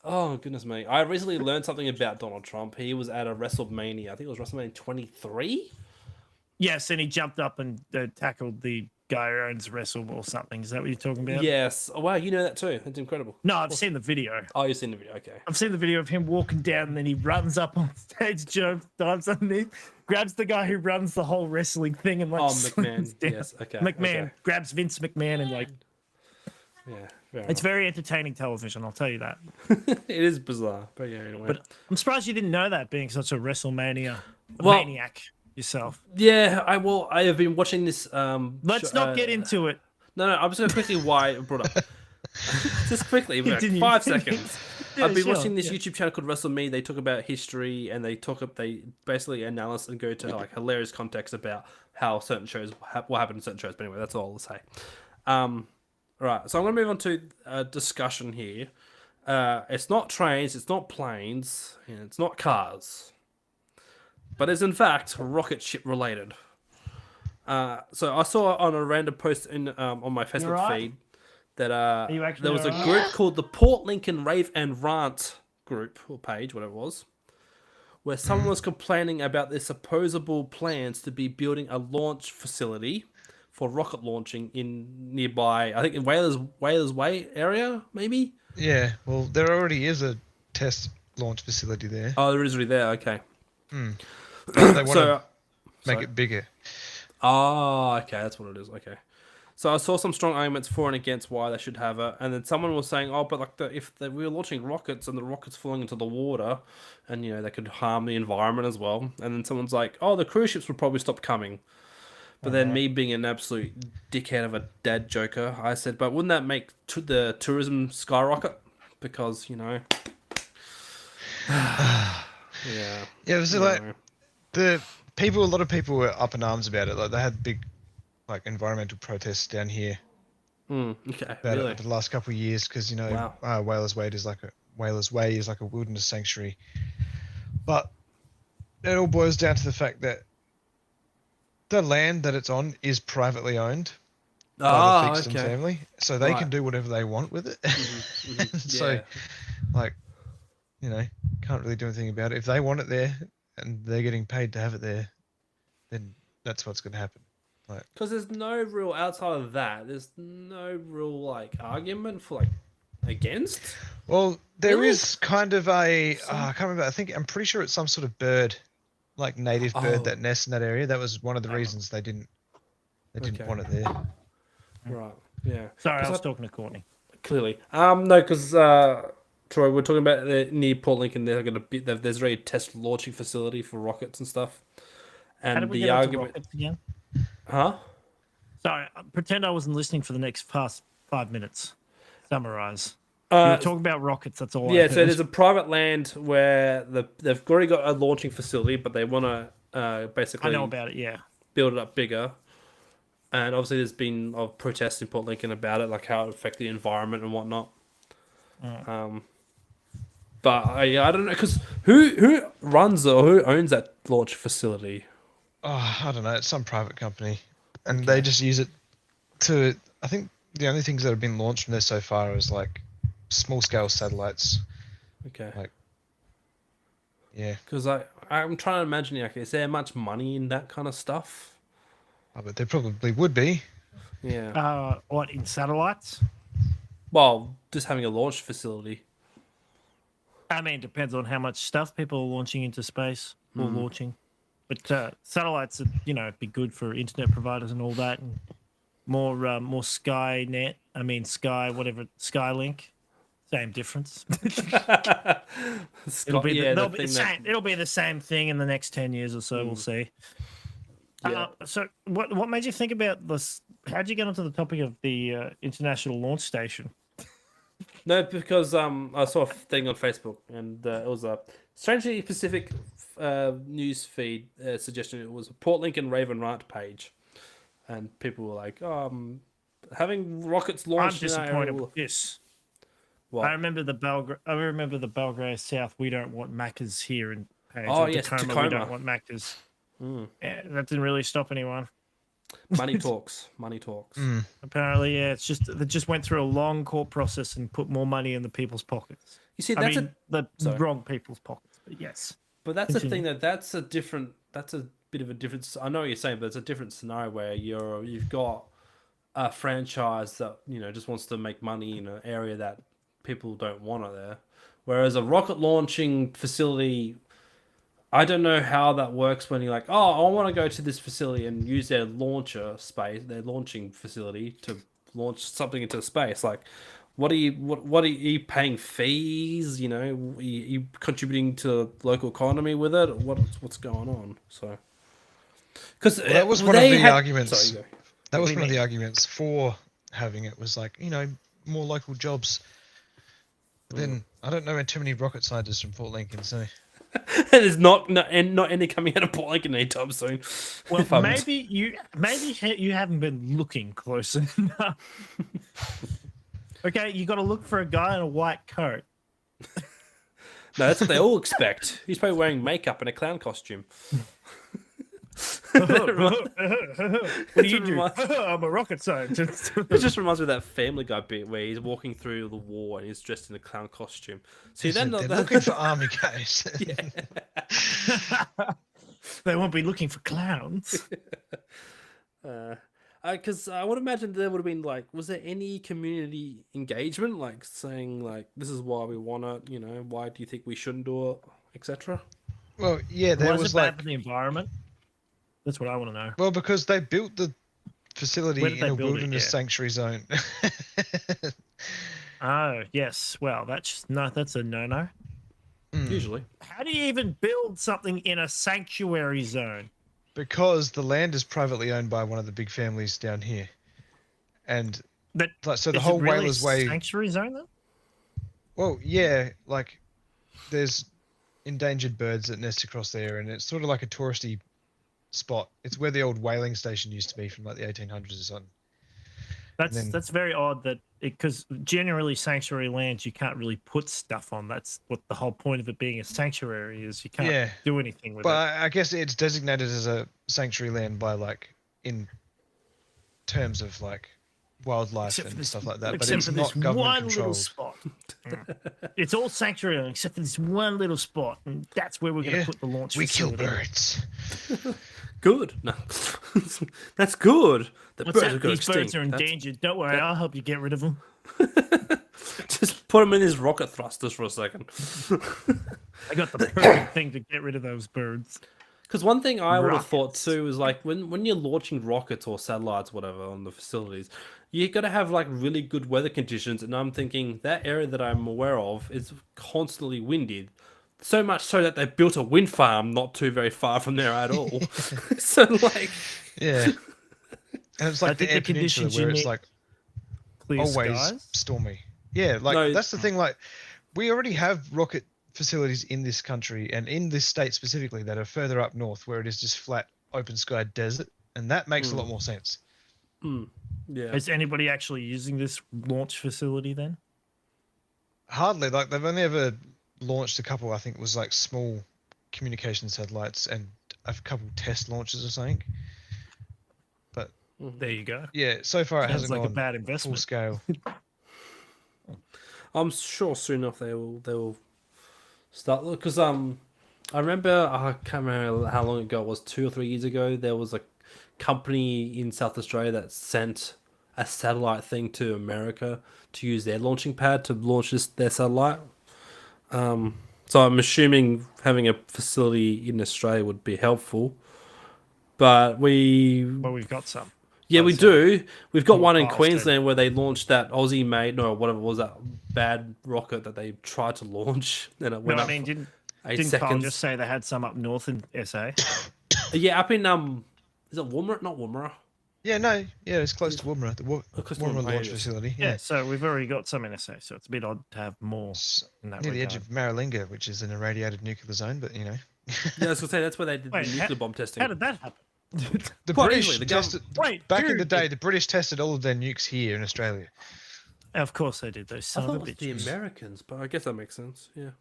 Oh, goodness me. I recently learned something about Donald Trump. He was at a WrestleMania. I think it was WrestleMania 23. Yes, and he jumped up and tackled the guy who owns Wrestle or something. Is that what you're talking about? Yes. Oh, wow, you know that too. That's incredible. No, I've seen the video. Oh, you've seen the video. Okay. I've seen the video of him walking down and then he runs up on stage, jumps, dives underneath, grabs the guy who runs the whole wrestling thing and like McMahon. down. Yes, okay. McMahon okay. grabs Vince McMahon and like Yeah. it's very entertaining television, I'll tell you that. It is bizarre, but yeah, anyway. But I'm surprised you didn't know that, being such a WrestleMania maniac yourself. Yeah, I have been watching this. Let's not get into it. No, I'm just gonna quickly why I brought up. Just quickly, like Continue. 5 seconds. Yeah, I've been sure, watching this YouTube channel called Wrestle Me. They talk about history and they basically analyze and go to like hilarious context about how certain shows, what happened in certain shows. But anyway, that's all I'll say. Right, so I'm gonna move on to a discussion here. It's not trains, it's not planes, and it's not cars, but it's in fact rocket ship related. So I saw on a random post on my Facebook feed that there was a group called the Port Lincoln Rave and Rant group or page, whatever it was, where someone was complaining about their supposable plans to be building a launch facility for rocket launching in nearby, I think in Whalers Way area, maybe? Yeah, well, there already is a test launch facility there. Oh, there is already there, okay. They want to make it bigger. Oh, okay, that's what it is, okay. So I saw some strong arguments for and against why they should have it, and then someone was saying, oh, but like we were launching rockets and the rockets falling into the water, and they could harm the environment as well. And then someone's like, oh, the cruise ships would probably stop coming. But then me being an absolute dickhead of a dad joker, I said, but wouldn't that make the tourism skyrocket? Because, yeah. Yeah, it was like a lot of people were up in arms about it. Like they had big, like environmental protests down here. Okay, About really? it for the last couple of years, because Whalers Way is like a wilderness sanctuary. But it all boils down to the fact that the land that it's on is privately owned by the Theakston family, so they can do whatever they want with it. So, like, can't really do anything about it. If they want it there and they're getting paid to have it there, then that's what's going to happen. Because there's no real outside of that. There's no real like argument for like against. Well, there is kind of a I can't remember. I'm pretty sure it's some sort of bird, like native bird that nests in that area. That was one of the reasons they didn't want it there. Right. Yeah. Sorry, I was talking to Courtney. Clearly. No, because Troy, we're talking about near Port Lincoln. They're going to be there's already a test launching facility for rockets and stuff. And How did we the get onto argument rockets again? Huh? Sorry, pretend I wasn't listening for the next past 5 minutes. Summarize. You were talking about rockets, that's all I heard. So there's a private land where they've already got a launching facility, but they want to basically... I know about it, yeah. Build it up bigger. And obviously there's been protests in Port Lincoln about it, like how it affects the environment and whatnot. But I don't know, because who runs or who owns that launch facility? Oh, I don't know. It's some private company, and they just use it to. I think the only things that have been launched from there so far is like small scale satellites. Okay. Yeah. Because I'm trying to imagine, is there much money in that kind of stuff? Oh, but there probably would be. Yeah. What, in satellites? Well, just having a launch facility. I mean, it depends on how much stuff people are launching into space or launching. But satellites, be good for internet providers and all that, and more Skynet. I mean, Skylink. Same difference. It'll be the same thing in the next 10 years or so. We'll see. Yeah. So, what made you think about this? How'd you get onto the topic of the International Launch Station? No, because I saw a thing on Facebook, and it was a strangely specific news feed suggestion. It was a Port Lincoln Raven Ranch page, and people were like, having rockets launched. I'm disappointed with this. What? I remember the Belgrade South. We don't want Maccas here in page. Oh yes, Tacoma. We don't want Maccas. Yeah, that didn't really stop anyone. Money talks. Apparently, yeah, it just went through a long court process and put more money in the people's pockets. You see, the wrong people's pockets, but yes. But that's the thing that's a bit of a different. I know what you're saying, but it's a different scenario where you've got a franchise that just wants to make money in an area that people don't want it there, whereas a rocket launching facility. I don't know how that works when you're like, I want to go to this facility and use their launcher space, their launching facility to launch something into space. Like, what are you paying fees? Are you contributing to the local economy with it? What's going on? So, because that was one of the arguments. Sorry, that was one of the arguments for having it. Was like, more local jobs. But then I don't know too many rocket scientists from Port Lincoln, so. There's not any coming out of Port Lincoln anytime soon. Well, maybe you haven't been looking close enough. Okay, you got to look for a guy in a white coat. No, that's what they all expect. He's probably wearing makeup and a clown costume. What do you do? I'm a rocket scientist. It just reminds me of that Family Guy bit where he's walking through the war and he's dressed in a clown costume. See, they're looking for army guys. They won't be looking for clowns. Because I would imagine there would have been was there any community engagement, like saying this is why we want it, why do you think we shouldn't do it, etc. Well, yeah, there was bad for the environment. That's what I want to know. Well, because they built the facility in a wilderness sanctuary zone. Oh, yes. Well, that's a no-no. Usually. How do you even build something in a sanctuary zone? because the land is privately owned by one of the big families down here, and That like so the is it whole really Whalers Way. sanctuary zone then? Well, yeah, like there's endangered birds that nest across there, and it's sort of like a touristy spot. It's where the old whaling station used to be from like the 1800s or something. That's very odd that because generally sanctuary lands you can't really put stuff on. That's what the whole point of it being a sanctuary is. You can't do anything with But it. I guess it's designated as a sanctuary land by like in terms of like wildlife Except for and this- stuff like that. But except it's for not this government one little controlled. spot. It's all sanctuary land except for this one little spot, and that's where we're going to Yeah, put the launch. We kill facility. birds. Good. No, that's good. The What's birds are that? going These birds extinct. are That's- endangered. Don't worry, I'll help you get rid of them. Just put them in his rocket thrusters for a second. I got the perfect thing to get rid of those birds. Because one thing I would have thought Rockets. too is like when you're launching rockets or satellites, whatever, on the facilities, you got to have like really good weather conditions. And I'm thinking that area that I'm aware of is constantly windy. So much so that they built a wind farm not too very far from there at all. So like, Yeah. And it's I like the think Air the Peninsula conditions you where it's need- like Clear always skies. stormy. Yeah, like No, that's the thing. Like we already have rocket facilities in this country and in this state specifically that are further up north where it is just flat, open sky desert, and that makes a lot more sense. yeah, Is anybody actually using this launch facility then? Hardly. Like they've only ever launched a couple. I think it was like small communication satellites and a couple test launches or something. But There you go. yeah, so far it Sounds hasn't like a gone bad full investment. scale. I'm sure soon enough they will start. Because I remember I can't remember how long ago it was, 2 or 3 years ago. There was a company in South Australia that sent a satellite thing to America to use their launching pad to launch their satellite. So I'm assuming having a facility in Australia would be helpful. But Well, we've got some. yeah, we Awesome. do. We've got one in Austin. Queensland where they launched that Aussie made, no, whatever it was, that bad rocket that they tried to launch. And it No, went I up mean, for didn't 8 Carl seconds. just say they had some up north in SA? Yeah, up in, is it Woomera? Not Woomera. Yeah, no, yeah, it's close to Woomera, the close to Woomera Woomera, launch yes. facility. Yeah, Yeah, so we've already got some in SA, so it's a bit odd to have more It's in that near the edge regard. of Maralinga, which is an irradiated nuclear zone. But you know, Yeah, I was going to say, that's where they did Wait, the nuclear bomb testing. How did that happen? the Quite British easily, the tested Wait, back in the dude, day. The British tested all of their nukes here in Australia. Of course they did, those I son thought of it a was the bitches. Americans, but I guess that makes sense. Yeah.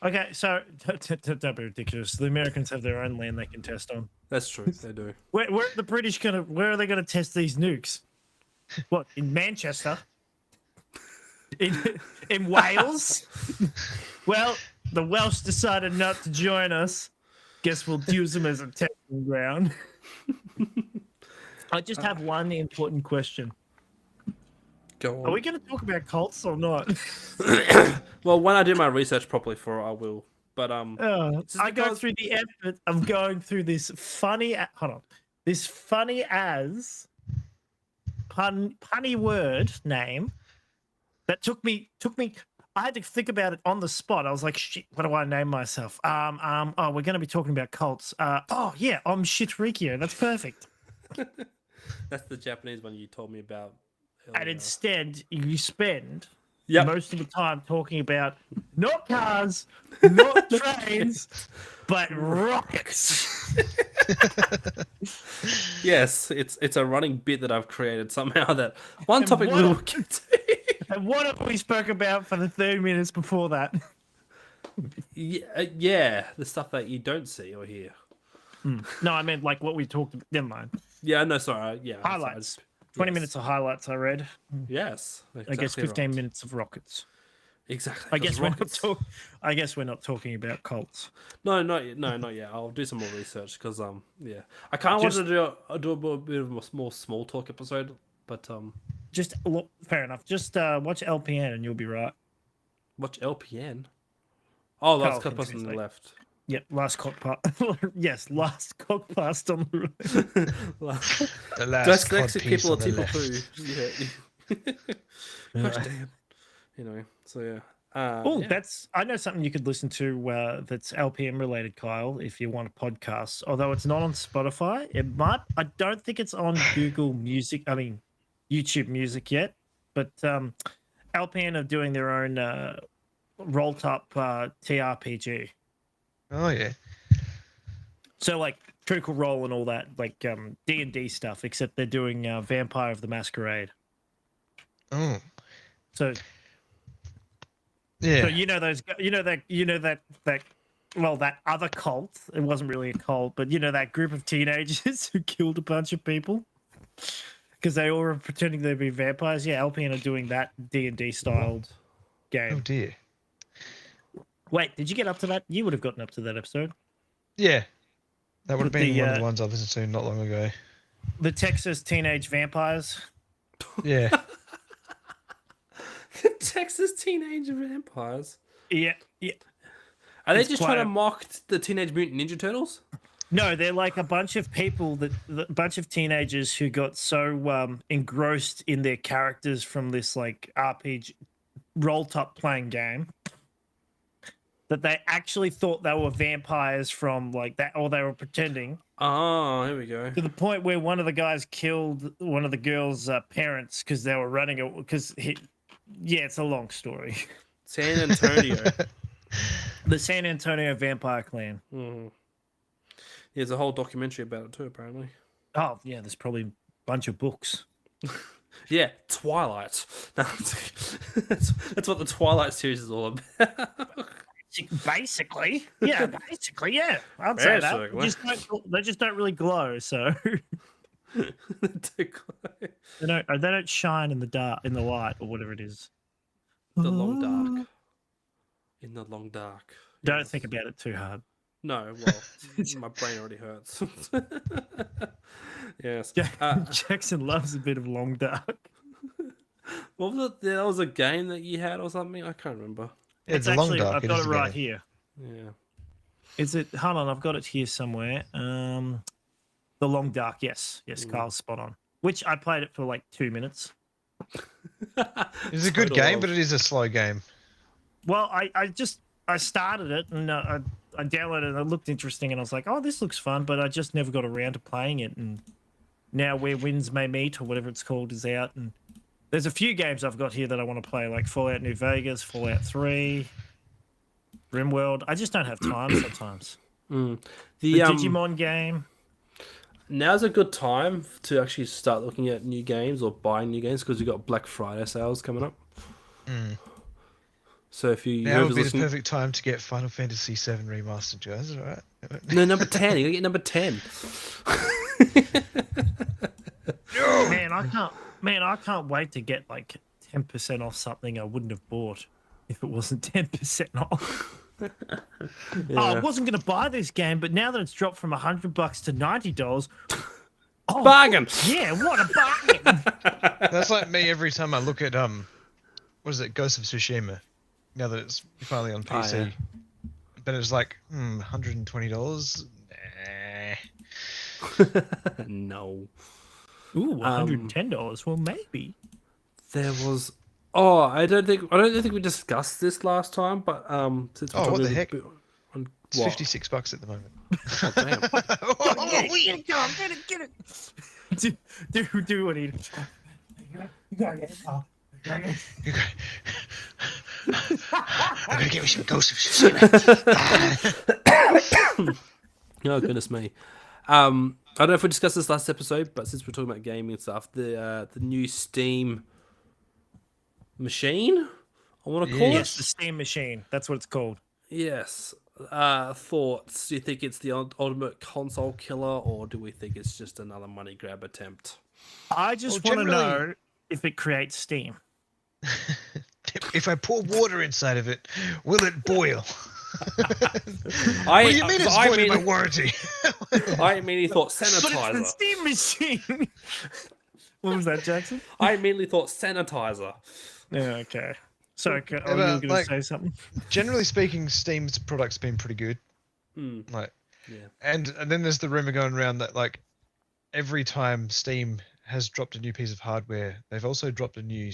Okay, so don't be ridiculous. The Americans have their own land they can test on. That's true. They do. Where are the British gonna? Where are they gonna test these nukes? What, in Manchester? In Wales? Well, the Welsh decided not to join us. Guess we'll use them as a testing ground. I just have one important question. Go Are on. we going to talk about cults or not? Well, when I do my research properly for it, I will. But just I go because- through the effort of going through this this funny as punny word name that took me. I had to think about it on the spot. I was like, shit, what do I name myself? Oh, we're going to be talking about cults. Oh yeah, I'm Shitrikyo. That's perfect. that's the Japanese one you told me about. And earlier. instead, you spend Yep. most of the time talking about not cars, not trains, but rockets. Yes, it's a running bit that I've created somehow. That one And topic what we will a- get to. And what have we spoke about for the 30 minutes before that? Yeah, the stuff that you don't see or hear. No, I meant like what we talked about. Never mind. Yeah, no, sorry. Yeah, Highlights. 20 yes. minutes of highlights I read. Yes, I guess exactly 15 right. minutes of rockets. Exactly. I guess rockets. I guess we're not talking about cults. No, not yet. I'll do some more research because yeah, I kind of wanted to do a bit of a more small talk episode, but Just look, fair enough. Just watch LPN and you'll be right. watch LPN. Oh, that's Carl the person on the Kinsley. left. Yep, last cock part. Yes, last cock past on the The last cod Dyslexic piece people are on the people left. too. Yeah. Gosh damn. Anyway, so yeah. Oh, I know something you could listen to that's LPM related, Kyle, if you want a podcast. Although it's not on Spotify, it might. I don't think it's on Google Music. I mean, YouTube Music yet. But LPN are doing their own roll top TRPG. Oh yeah. So like Critical Role and all that, like D&D stuff, except they're doing Vampire of the Masquerade. Oh. So yeah. So that other cult. It wasn't really a cult, but that group of teenagers who killed a bunch of people because they all were pretending they'd be vampires. Yeah, LPN are doing that D&D styled game. Oh dear. Wait, did you get up to that? You would have gotten up to that episode. Yeah. That would have been one of the ones I listened to not long ago. The Texas Teenage Vampires. Yeah. The Texas Teenage Vampires. Yeah. Are they just trying to mock the Teenage Mutant Ninja Turtles? No, they're like a bunch of people a bunch of teenagers who got so engrossed in their characters from this like RPG roll top playing game that they actually thought they were vampires from like that, or they were pretending. Oh, here we go. To the point where one of the guys killed one of the girl's parents because they were running it. Yeah, it's a long story. San Antonio. The San Antonio Vampire Clan. Mm. There's a whole documentary about it too, apparently. Oh, yeah, there's probably a bunch of books. Yeah, Twilight. No, that's what the Twilight series is all about. Basically, yeah. I'd say that. They just don't really glow, so they don't shine in the dark, in the light, or whatever it is. The long dark. In the long dark. Don't think about it too hard. No, well, my brain already hurts. Yes. Jackson loves a bit of long dark. What was it? There was a game that you had or something? I can't remember. It's actually, I've got it right here. Yeah. Is it? Hold on, I've got it here somewhere. The Long Dark, yes, Kyle's spot on. Which I played it for like 2 minutes. It's a good game, but it is a slow game. Well, I started it and I downloaded it and it looked interesting and I was like, oh, this looks fun, but I just never got around to playing it. And now Where Winds May Meet or whatever it's called is out, and there's a few games I've got here that I want to play, like Fallout New Vegas, Fallout 3, RimWorld. I just don't have time sometimes. The Digimon game. Now's a good time to actually start looking at new games or buying new games because we've got Black Friday sales coming up. Mm. So if you now would be the perfect time to get Final Fantasy VII Remastered, guys. All right. No, number 10. You gotta get number 10. Man, I can't wait to get like 10% off something I wouldn't have bought if it wasn't 10% off. Yeah. Oh, I wasn't going to buy this game, but now that it's dropped from $100 to $90, oh, bargain! Yeah, what a bargain! That's like me every time I look at what is it, Ghost of Tsushima? Now that it's finally on PC, yeah. But it's like $120. Nah. No. Ooh, $110. Well, maybe. There was. Oh, I don't think we discussed this last time, but since we're what the heck? It's $56 at the moment. Oh, damn. Get it. Do what he. You gotta get it. I'm gonna get me some Ghost of Tsushima. Oh goodness me. I don't know if we discussed this last episode, but since we're talking about gaming and stuff, the new Steam machine, I want to call it. Yes, the Steam machine. That's what it's called. Yes. Thoughts? Do you think it's the ultimate console killer, or do we think it's just another money grab attempt? I just want to know if it creates steam. If I pour water inside of it, will it boil? What do you mean it's voided by warranty? I immediately thought sanitizer. But it's the steam machine. What was that, Jackson? I immediately thought sanitizer. Yeah, okay. So, are you going to say something? Generally speaking, Steam's product's been pretty good. Yeah. And then there's the rumor going around that like every time Steam has dropped a new piece of hardware, they've also dropped a new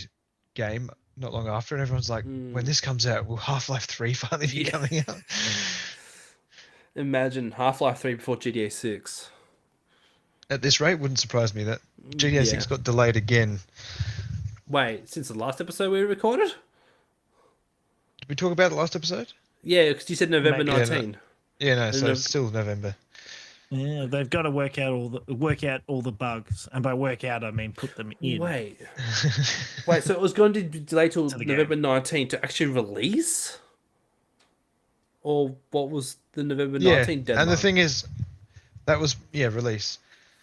game not long after, and everyone's like, when this comes out, will Half-Life 3 finally be coming out? Imagine Half-Life 3 before GTA 6. At this rate, wouldn't surprise me that GTA 6 got delayed again. Wait, since the last episode we recorded? Did we talk about the last episode? Yeah, because you said November Maybe. 19. Yeah, no, so it's still November. Yeah, they've got to work out all the bugs, and by work out I mean put them in. Wait, so it was going to be delayed till To the November 19 to actually release? Or what was the November 19 deadline? And the thing is, that was release.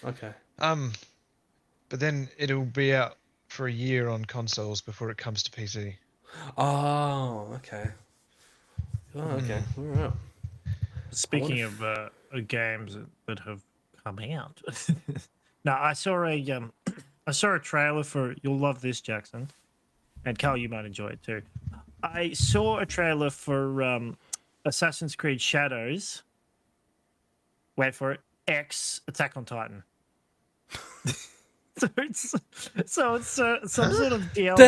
Okay. But then it'll be out for a year on consoles before it comes to PC. Oh, okay. Oh, okay. All right. Speaking of games that have come out, now I saw a trailer for. You'll love this, Jackson, and Carl, you might enjoy it too. I saw a trailer for Assassin's Creed Shadows. Wait for it. X Attack on Titan. So it's some sort of DLC.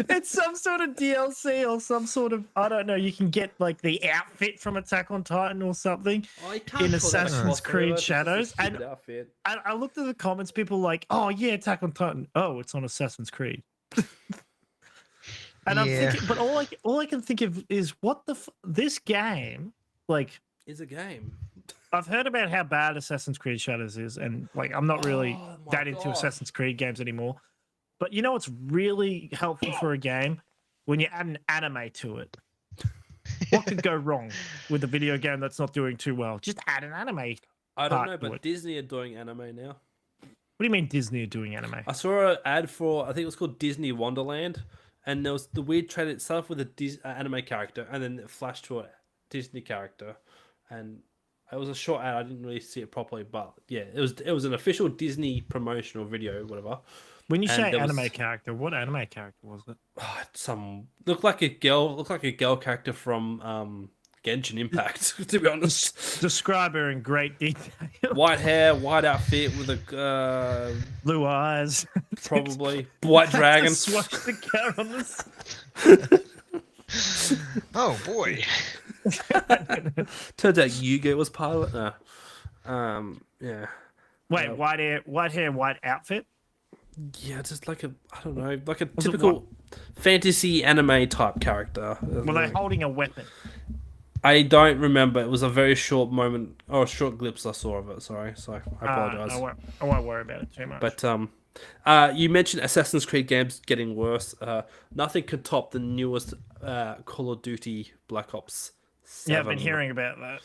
It's some sort of DLC or some sort of, I don't know, you can get like the outfit from Attack on Titan or something in Assassin's Creed Shadows. And I looked at the comments, people like, oh yeah, Attack on Titan. Oh, it's on Assassin's Creed. And I'm thinking, but all I can think of is what this game, like, is a game. I've heard about how bad Assassin's Creed Shadows is, and like I'm not really that into Assassin's Creed games anymore. But you know what's really helpful for a game? When you add an anime to it. What could go wrong with a video game that's not doing too well? Just add an anime. I don't know, but Disney are doing anime now. What do you mean Disney are doing anime? I saw an ad for, I think it was called Disney Wonderland, and there was the weird trailer itself with a anime character, and then it flashed to a Disney character, and it was a short ad. I didn't really see it properly, but yeah, it was an official Disney promotional video, whatever. When you say anime character, what anime character was it? Some looked like a girl character from Genshin Impact. To be honest, describe her in great detail. White hair, white outfit with a blue eyes, probably white dragon. Swastika on this. Oh boy! Turns out Yuga was part of it. No. Yeah. Wait, white hair, white outfit. Yeah, just like I don't know, like a typical fantasy anime type character. Were they holding a weapon? I don't remember. It was a very short moment or a short glimpse I saw of it. Sorry, so I apologize. I won't worry about it too much. But you mentioned Assassin's Creed games getting worse. Nothing could top the newest Call of Duty Black Ops 7. Yeah, I've been hearing about that.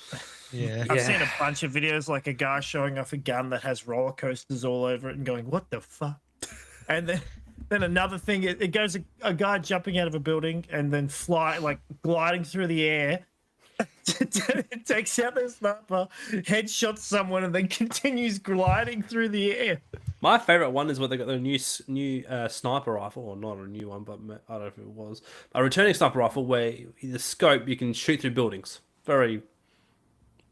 Yeah, I've seen a bunch of videos, like a guy showing off a gun that has roller coasters all over it and going, "What the fuck?" And then another thing, it goes a guy jumping out of a building and then gliding through the air. It takes out the sniper, headshots someone, and then continues gliding through the air. My favorite one is where they got the new sniper rifle, or not a new one, but I don't know if it was a returning sniper rifle where the scope you can shoot through buildings. Very,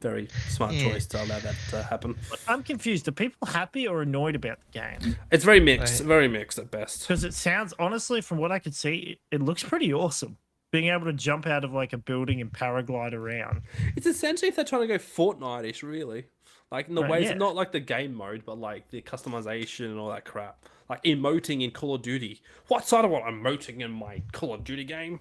very smart choice to allow that to happen. I'm confused. Are people happy or annoyed about the game? It's very mixed, very mixed at best. Because it sounds, honestly, from what I could see, it looks pretty awesome. Being able to jump out of like a building and paraglide around. It's essentially if they're trying to go Fortnite-ish, really. Like in the ways, not like the game mode, but like the customization and all that crap. Like emoting in Call of Duty. What side I want emoting in my Call of Duty game?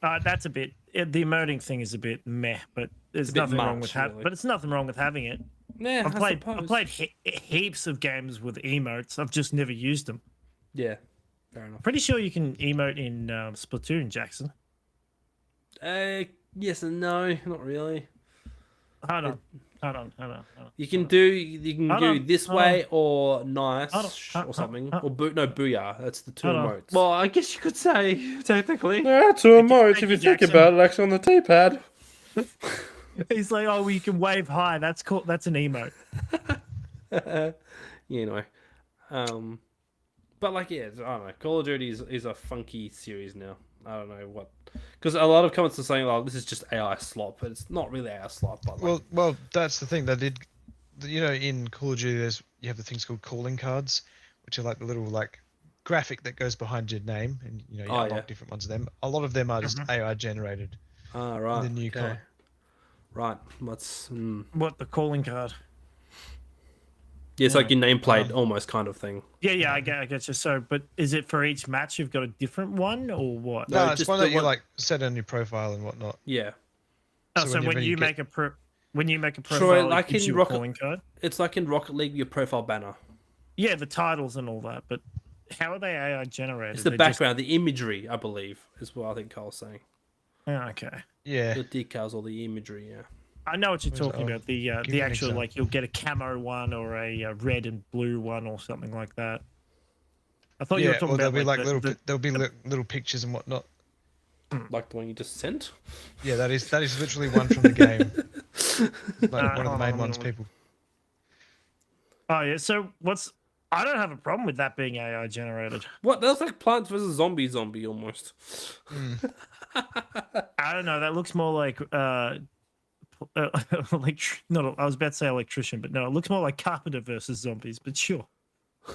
That's a bit. The emoting thing is a bit meh, but there's nothing wrong with having. But it's nothing wrong with having it. Yeah, I've played heaps of games with emotes. I've just never used them. Yeah, fair enough. Pretty sure you can emote in Splatoon, Jackson. Yes and no, not really. Hold on. You can do this way or nice or something. Or booyah. That's the two emotes. Well, I guess you could say, technically. Yeah, two emotes if you think about it, actually on the D-pad. He's like, oh, well, you can wave high. That's cool. That's an emote. Yeah, anyway. But like, yeah, I don't know. Call of Duty is a funky series now. I don't know what, because a lot of comments are saying, "Oh, this is just AI slop," but it's not really AI slop. But like, well, that's the thing. They did, in Call of Duty, you have the things called calling cards, which are like the little graphic that goes behind your name, and you unlock different ones of them. A lot of them are just AI generated. Ah, right. The new okay. con. Right. What's What, the calling card? Yeah, it's like your nameplate almost kind of thing. Yeah, I get you. So, but is it for each match you've got a different one, or what? No, it's just one the that you one- like set on your profile and whatnot. Yeah. Oh, so when whenever you get- make a profile, Troy, it like gives in you a Rocket- calling card. It's like in Rocket League, your profile banner. Yeah, the titles and all that. But how are they AI generated? It's the They background, the imagery, I believe, is what I think Carl's saying. Okay. Yeah. The decals or the imagery, yeah. I know what you're Where's it talking on? about. Give The me an actual, example. like, you'll get a camo one or a red and blue one or something like that. I thought you were Yeah, talking or there'll about be like the, there'll be little pictures and whatnot. Like the one you just sent. Yeah, that is literally one from the game. Like one of the main ones, people. Oh yeah. So I don't have a problem with that being AI generated. What? That looks like Plants vs. Zombie almost. I don't know. That looks more like not. I was about to say electrician, but no, it looks more like Carpenter versus zombies. But sure,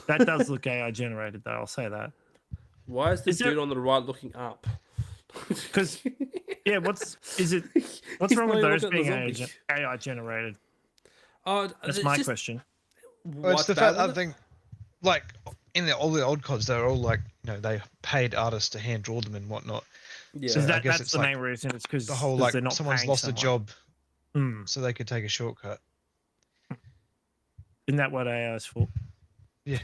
that does look AI generated, though. I'll say that. Why is this Is there- dude on the right looking up? Because yeah, what's He's wrong with not those looking being at the zombie. AI generated? Oh, That's it's my just- question. Well, it's what's the bad fact I with it? think, like all the old CODs, they're all like they paid artists to hand draw them and whatnot. Yeah. So I That's guess it's the like main reason. It's because the whole like they're not someone's paying lost someone. a job, Hmm. so they could take a shortcut. Isn't that what AI is for? Yeah.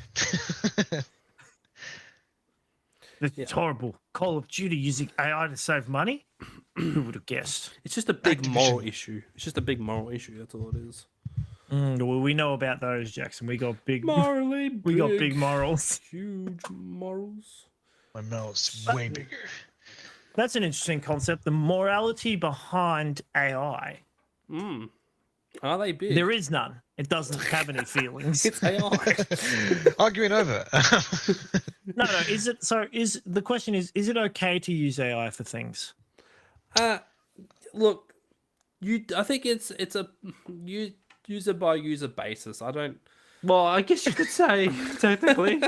It's horrible. Call of Duty using AI to save money? Who would have guessed? It's just a big moral Activision. issue. It's just a big moral issue. That's all it is. Well, we know about those, Jackson. We got big. Morally, We got big morals. huge morals. My mouth's way bigger. That's an interesting concept. The morality behind AI. Are they big? There is none. It doesn't have any feelings. It's AI. Arguing over. No. Is it so? Is the question is it okay to use AI for things? Look, I think it's a user by user basis. I don't. Well, I guess you could say technically.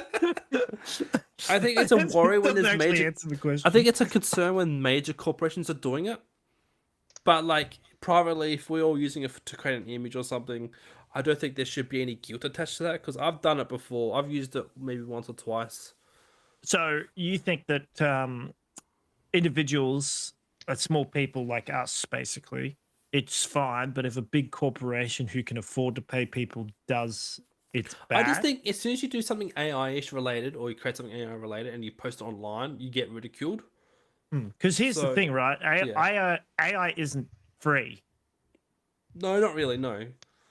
I think it's a worry when Doesn't there's actually major. answer the question. I think it's a concern when major corporations are doing it. But like privately, if we're all using it to create an image or something, I don't think there should be any guilt attached to that because I've done it before. I've used it maybe once or twice. So you think that individuals, small people like us, basically, it's fine. But if a big corporation who can afford to pay people does, it's bad. I just think as soon as you do something AI-ish related or you create something AI related and you post it online, you get ridiculed. Because here's the So, thing, right? yeah. AI isn't free. No, not really. No.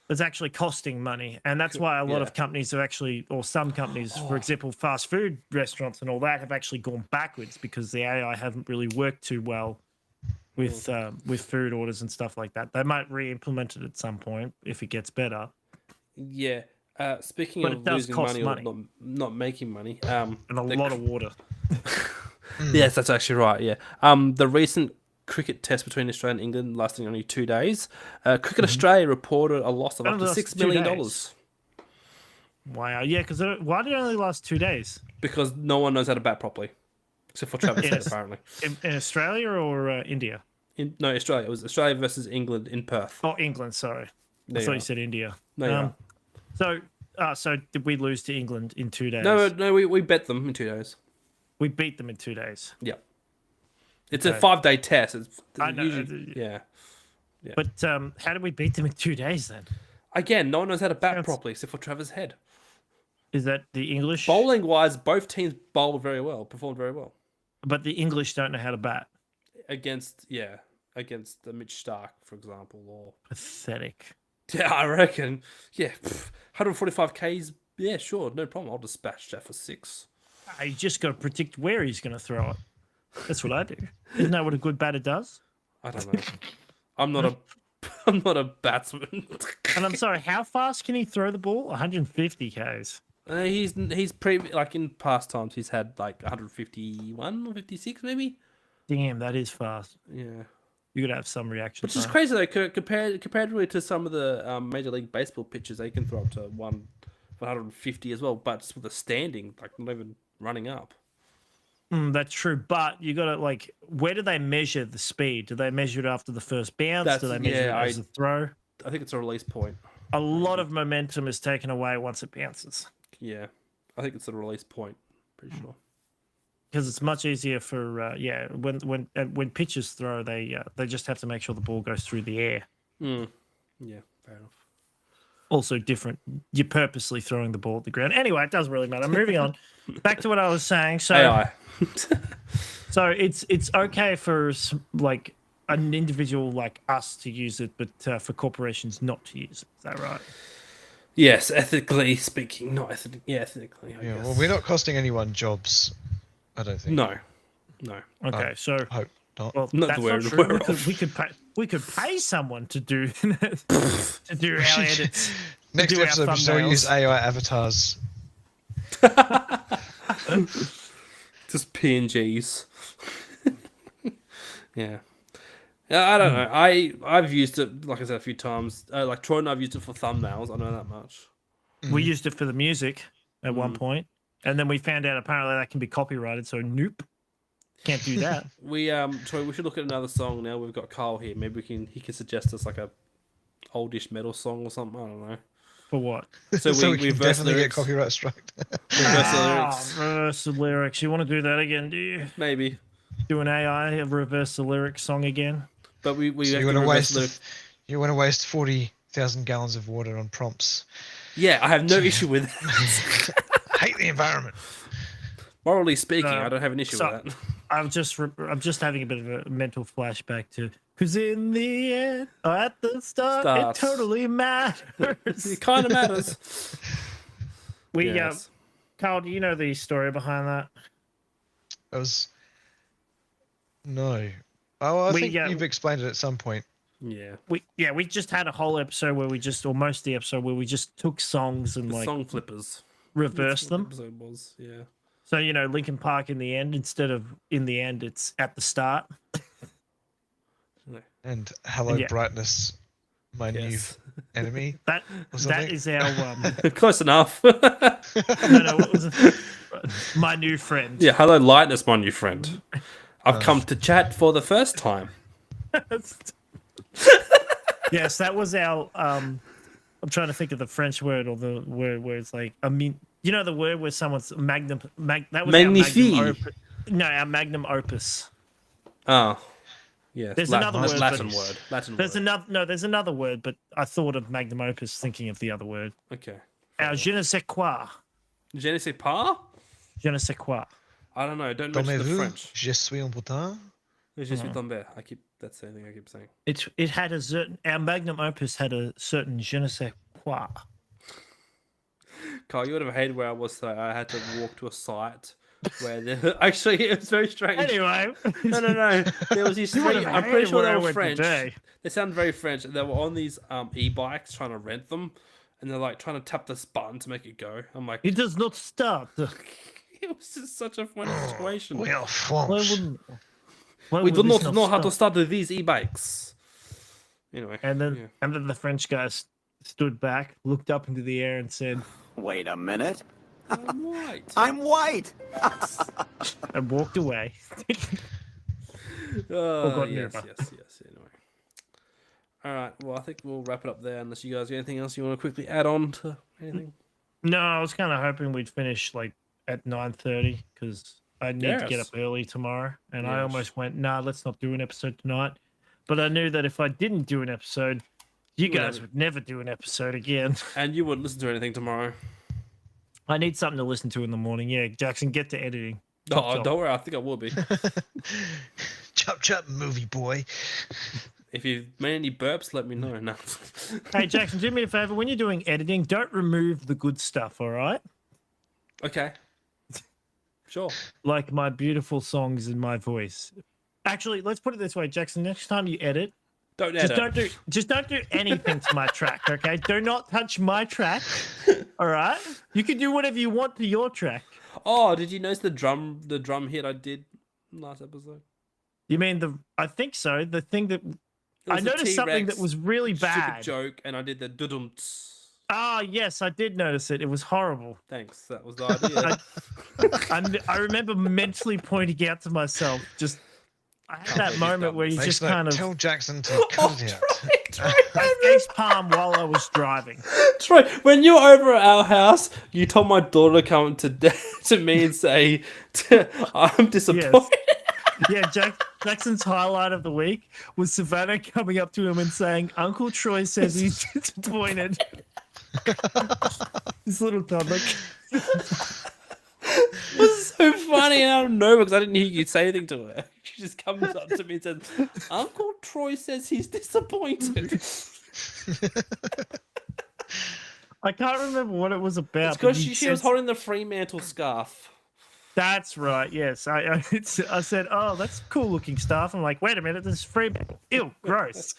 It's actually costing money, and that's why a lot of companies have actually, or some companies, for example, fast food restaurants and all that, have actually gone backwards because the AI haven't really worked too well with food orders and stuff like that. They might re-implement it at some point if it gets better. Yeah. Speaking But of it does losing cost money, money. or not making money, And a lot of water. Yes, that's actually right. Yeah. The recent cricket test between Australia and England lasting only 2 days. Cricket Australia reported a loss of up Only to lost $6 2 million days. Wow. Yeah, because why did it only last 2 days? because no one knows how to bat properly, except for Travis Head, Yes. apparently. In Australia or India? No, Australia. It was Australia versus England in Perth. Oh, England, sorry. There I thought you you are. said India. No, you are. So did we lose to England in 2 days? No, we bet them in 2 days. We beat them in 2 days. Yeah. It's a Okay. 5-day test. It's I know. usually, yeah. But how did we beat them in 2 days then? Again, no one knows how to bat Sounds- properly except for Travis Head. Is that the English? Bowling wise, both teams bowled very well, performed very well But the English don't know how to bat. against the Mitch Stark, for example, or Pathetic. yeah, I reckon, 145 Ks, yeah, sure, no problem. I'll dispatch that for 6. You just got to predict where he's going to throw it. That's what I do. Isn't that what a good batter does? I don't know. I'm not a batsman. And I'm sorry, how fast can he throw the ball? 150 Ks. He's pretty like in past times he's had like 151 or 56 maybe. Damn, that is fast. Yeah. You got to have some reaction. Which is time. crazy though, comparatively to some of the Major League Baseball pitches, they can throw up to 150 as well, but just with a standing, like not even running up. That's true, but you got to like, where do they measure the speed? Do they measure it after the first bounce? Do they measure it as a throw? I think it's a release point. A lot of momentum is taken away once it bounces. Yeah, I think it's a release point. Pretty sure. Because it's much easier for when pitchers throw, they just have to make sure the ball goes through the air. Yeah, fair enough. Also different. You're purposely throwing the ball at the ground. Anyway, it doesn't really matter. Moving on. Back to what I was saying. So, AI. so it's okay for like an individual like us to use it, but for corporations not to use it. Is that right? Yes, ethically speaking, not ethically. Yeah, ethically. I guess. Well, we're not costing anyone jobs. I don't think. No. Okay, so Hope not. well, Not that's the not word true. we're We could pay someone to do to do our edits. Next do our episode, we shall use thumbnails. AI avatars. Just PNGs. Yeah. I don't know. I've used it, like I said, a few times. Like Troy and I've used it for thumbnails. I know that much. We used it for the music at one point, and then we found out apparently that can be copyrighted. So nope, can't do that. Troy, we should look at another song now. We've got Carl here. Maybe he can suggest us like a oldish metal song or something. I don't know. For what? So So we we can reverse definitely lyrics. get copyright struck. Reverse the lyrics. Reverse the lyrics. You want to do that again? Do you Maybe. do an AI reverse the lyrics song again? But we So have you to want to reverse the waste? You want to waste 40,000 gallons of water on prompts? Yeah, I have no issue with that. Hate the environment. Morally speaking, No. I don't have an issue So- with that. I'm just having a bit of a mental flashback to because in the end, or at the start, Starts. it totally matters. It kind of matters. We Yes. Carl, do you know the story behind that? That was no. Oh, I We, think uh, you've explained it at some point. Yeah. We just had a whole episode where or most of the episode where we just took songs and The like song flippers. reversed That's what them. the episode was. Yeah. So Linkin Park in the end, instead of in the end, it's at the start. And hello, Yeah. brightness, my Yes. new enemy. That Or that something. is our Close enough. no, what was it? My new friend. Yeah, hello, lightness, my new friend. I've come to chat for the first time. Yes, that was our. I'm trying to think of the French word or the word where it's like the word where someone's that was Magnifique. our our magnum opus. Oh, yeah. There's another word, Latin but- word. Latin There's word. there's another word, but I thought of magnum opus thinking of the other word. Okay. Our je ne sais quoi. Je ne sais pas. Je ne sais quoi. I don't know. Don't mention the Dormez-vous? French. Je suis un boutin. Je suis tombé. That's the thing I keep saying. It had a certain our magnum opus had a certain je ne sais quoi. Carl, you would have hated where I was. So I had to walk to a site where actually it was very strange. Anyway, No. There was these You would three. have I'm pretty hated sure where I they were went French. today. They sound very French. They were on these e-bikes trying to rent them, and they're like trying to tap this button to make it go. I'm like, it does not start. it was just such a funny situation. We are Why France. wouldn't? Why We would do this not know how to start? start these e-bikes. Anyway, And then, yeah. and then the French guy stood back, looked up into the air, and said, Wait a minute. I'm white. I'm white. and walked away. Oh, God, yes. never. Anyway. All right. Well, I think we'll wrap it up there. Unless you guys got anything else you want to quickly add on to anything. No, I was kind of hoping we'd finish like at 9:30 because I need to get Yes. up early tomorrow. And I Yes. almost went, nah, let's not do an episode tonight. But I knew that if I didn't do an episode, you Wouldn't guys have- would never do an episode again. And you wouldn't listen to anything tomorrow. I need something to listen to in the morning. Yeah, Jackson, get to editing. Chop, Oh, chop. don't worry. I think I will be. Chop chop, movie boy. If you've made any burps, let me know. No. Hey, Jackson, do me a favor. When you're doing editing, don't remove the good stuff, all right? Okay. Sure. Like my beautiful songs and my voice. Actually, let's put it this way, Jackson. Next time you edit, Don't edit. just don't do anything to my track, okay? Do not touch my track. All right? You can do whatever you want to your track. Oh, did you notice the drum hit I did last episode? You mean I think so. The thing that It I was a noticed something T-Rex that was really stupid bad. joke, and I did the dudum. Ah, yes, I did notice it. It was horrible. Thanks. That was the idea. I remember mentally pointing out to myself, just I had that he's moment done where this. you Makes just no- kind of tell Jackson to cut it out. I face palm while I was driving. Troy, when you're over at our house, you told my daughter to come to me and say, "I'm disappointed." Yeah, Jackson's highlight of the week was Savannah coming up to him and saying, "Uncle Troy says he's disappointed." This little toddler. It was so funny, and I don't know because I didn't hear you say anything to her. She just comes up to me and says, "Uncle Troy says he's disappointed." I can't remember what it was about. It's because but you she was said- holding the Fremantle scarf. That's right. Yes, I said, "Oh, that's cool looking stuff." I'm like, "Wait a minute, this is free. Ew, gross."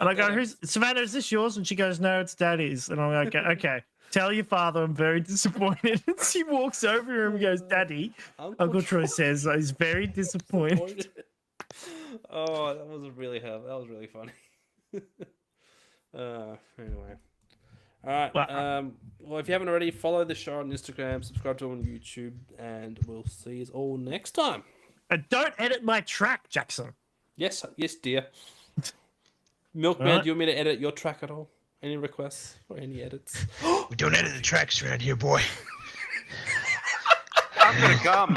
And I go, "Who's Savannah? Is this yours?" And she goes, "No, it's Daddy's." And I'm like, "Okay, tell your father I'm very disappointed." And she walks over to him and goes, "Daddy, Uncle Troy says he's very disappointed." Oh, that was really funny. Anyway. All right. Well, if you haven't already, follow the show on Instagram, subscribe to it on YouTube, and we'll see you all next time. And don't edit my track, Jackson. Yes, dear. Milkman, Alright. do you want me to edit your track at all? Any requests or any edits? We don't edit the tracks around here, boy. I'm gonna come.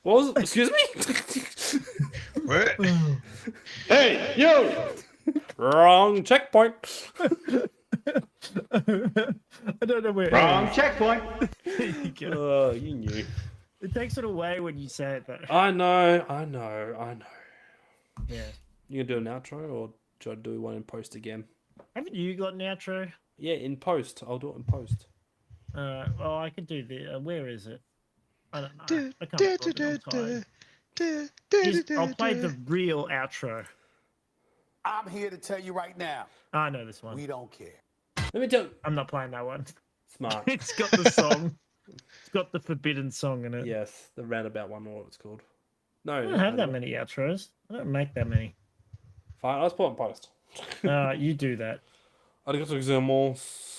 What was it? Excuse me? What? Hey, you! Wrong checkpoint. I don't know where. Wrong checkpoint. There you go. Oh, you knew. It takes it away when you say it, though. I know. Yeah. You gonna do an outro or should I do one in post again? Haven't you got an outro? Yeah, in post. I'll do it in post. Well, I could do the. Where is it? I don't know. I can't remember. I'm tired. I'll play the real outro. I'm here to tell you right now, I know this one. we don't care. Let me tell. I'm not playing that one. Smart. It's got the song. It's got the forbidden song in it. Yes, the roundabout one, or what it's called. No, I don't have that many outros. I don't make that many. Fine, I'll just put it in post. You do that. ありがとうございます。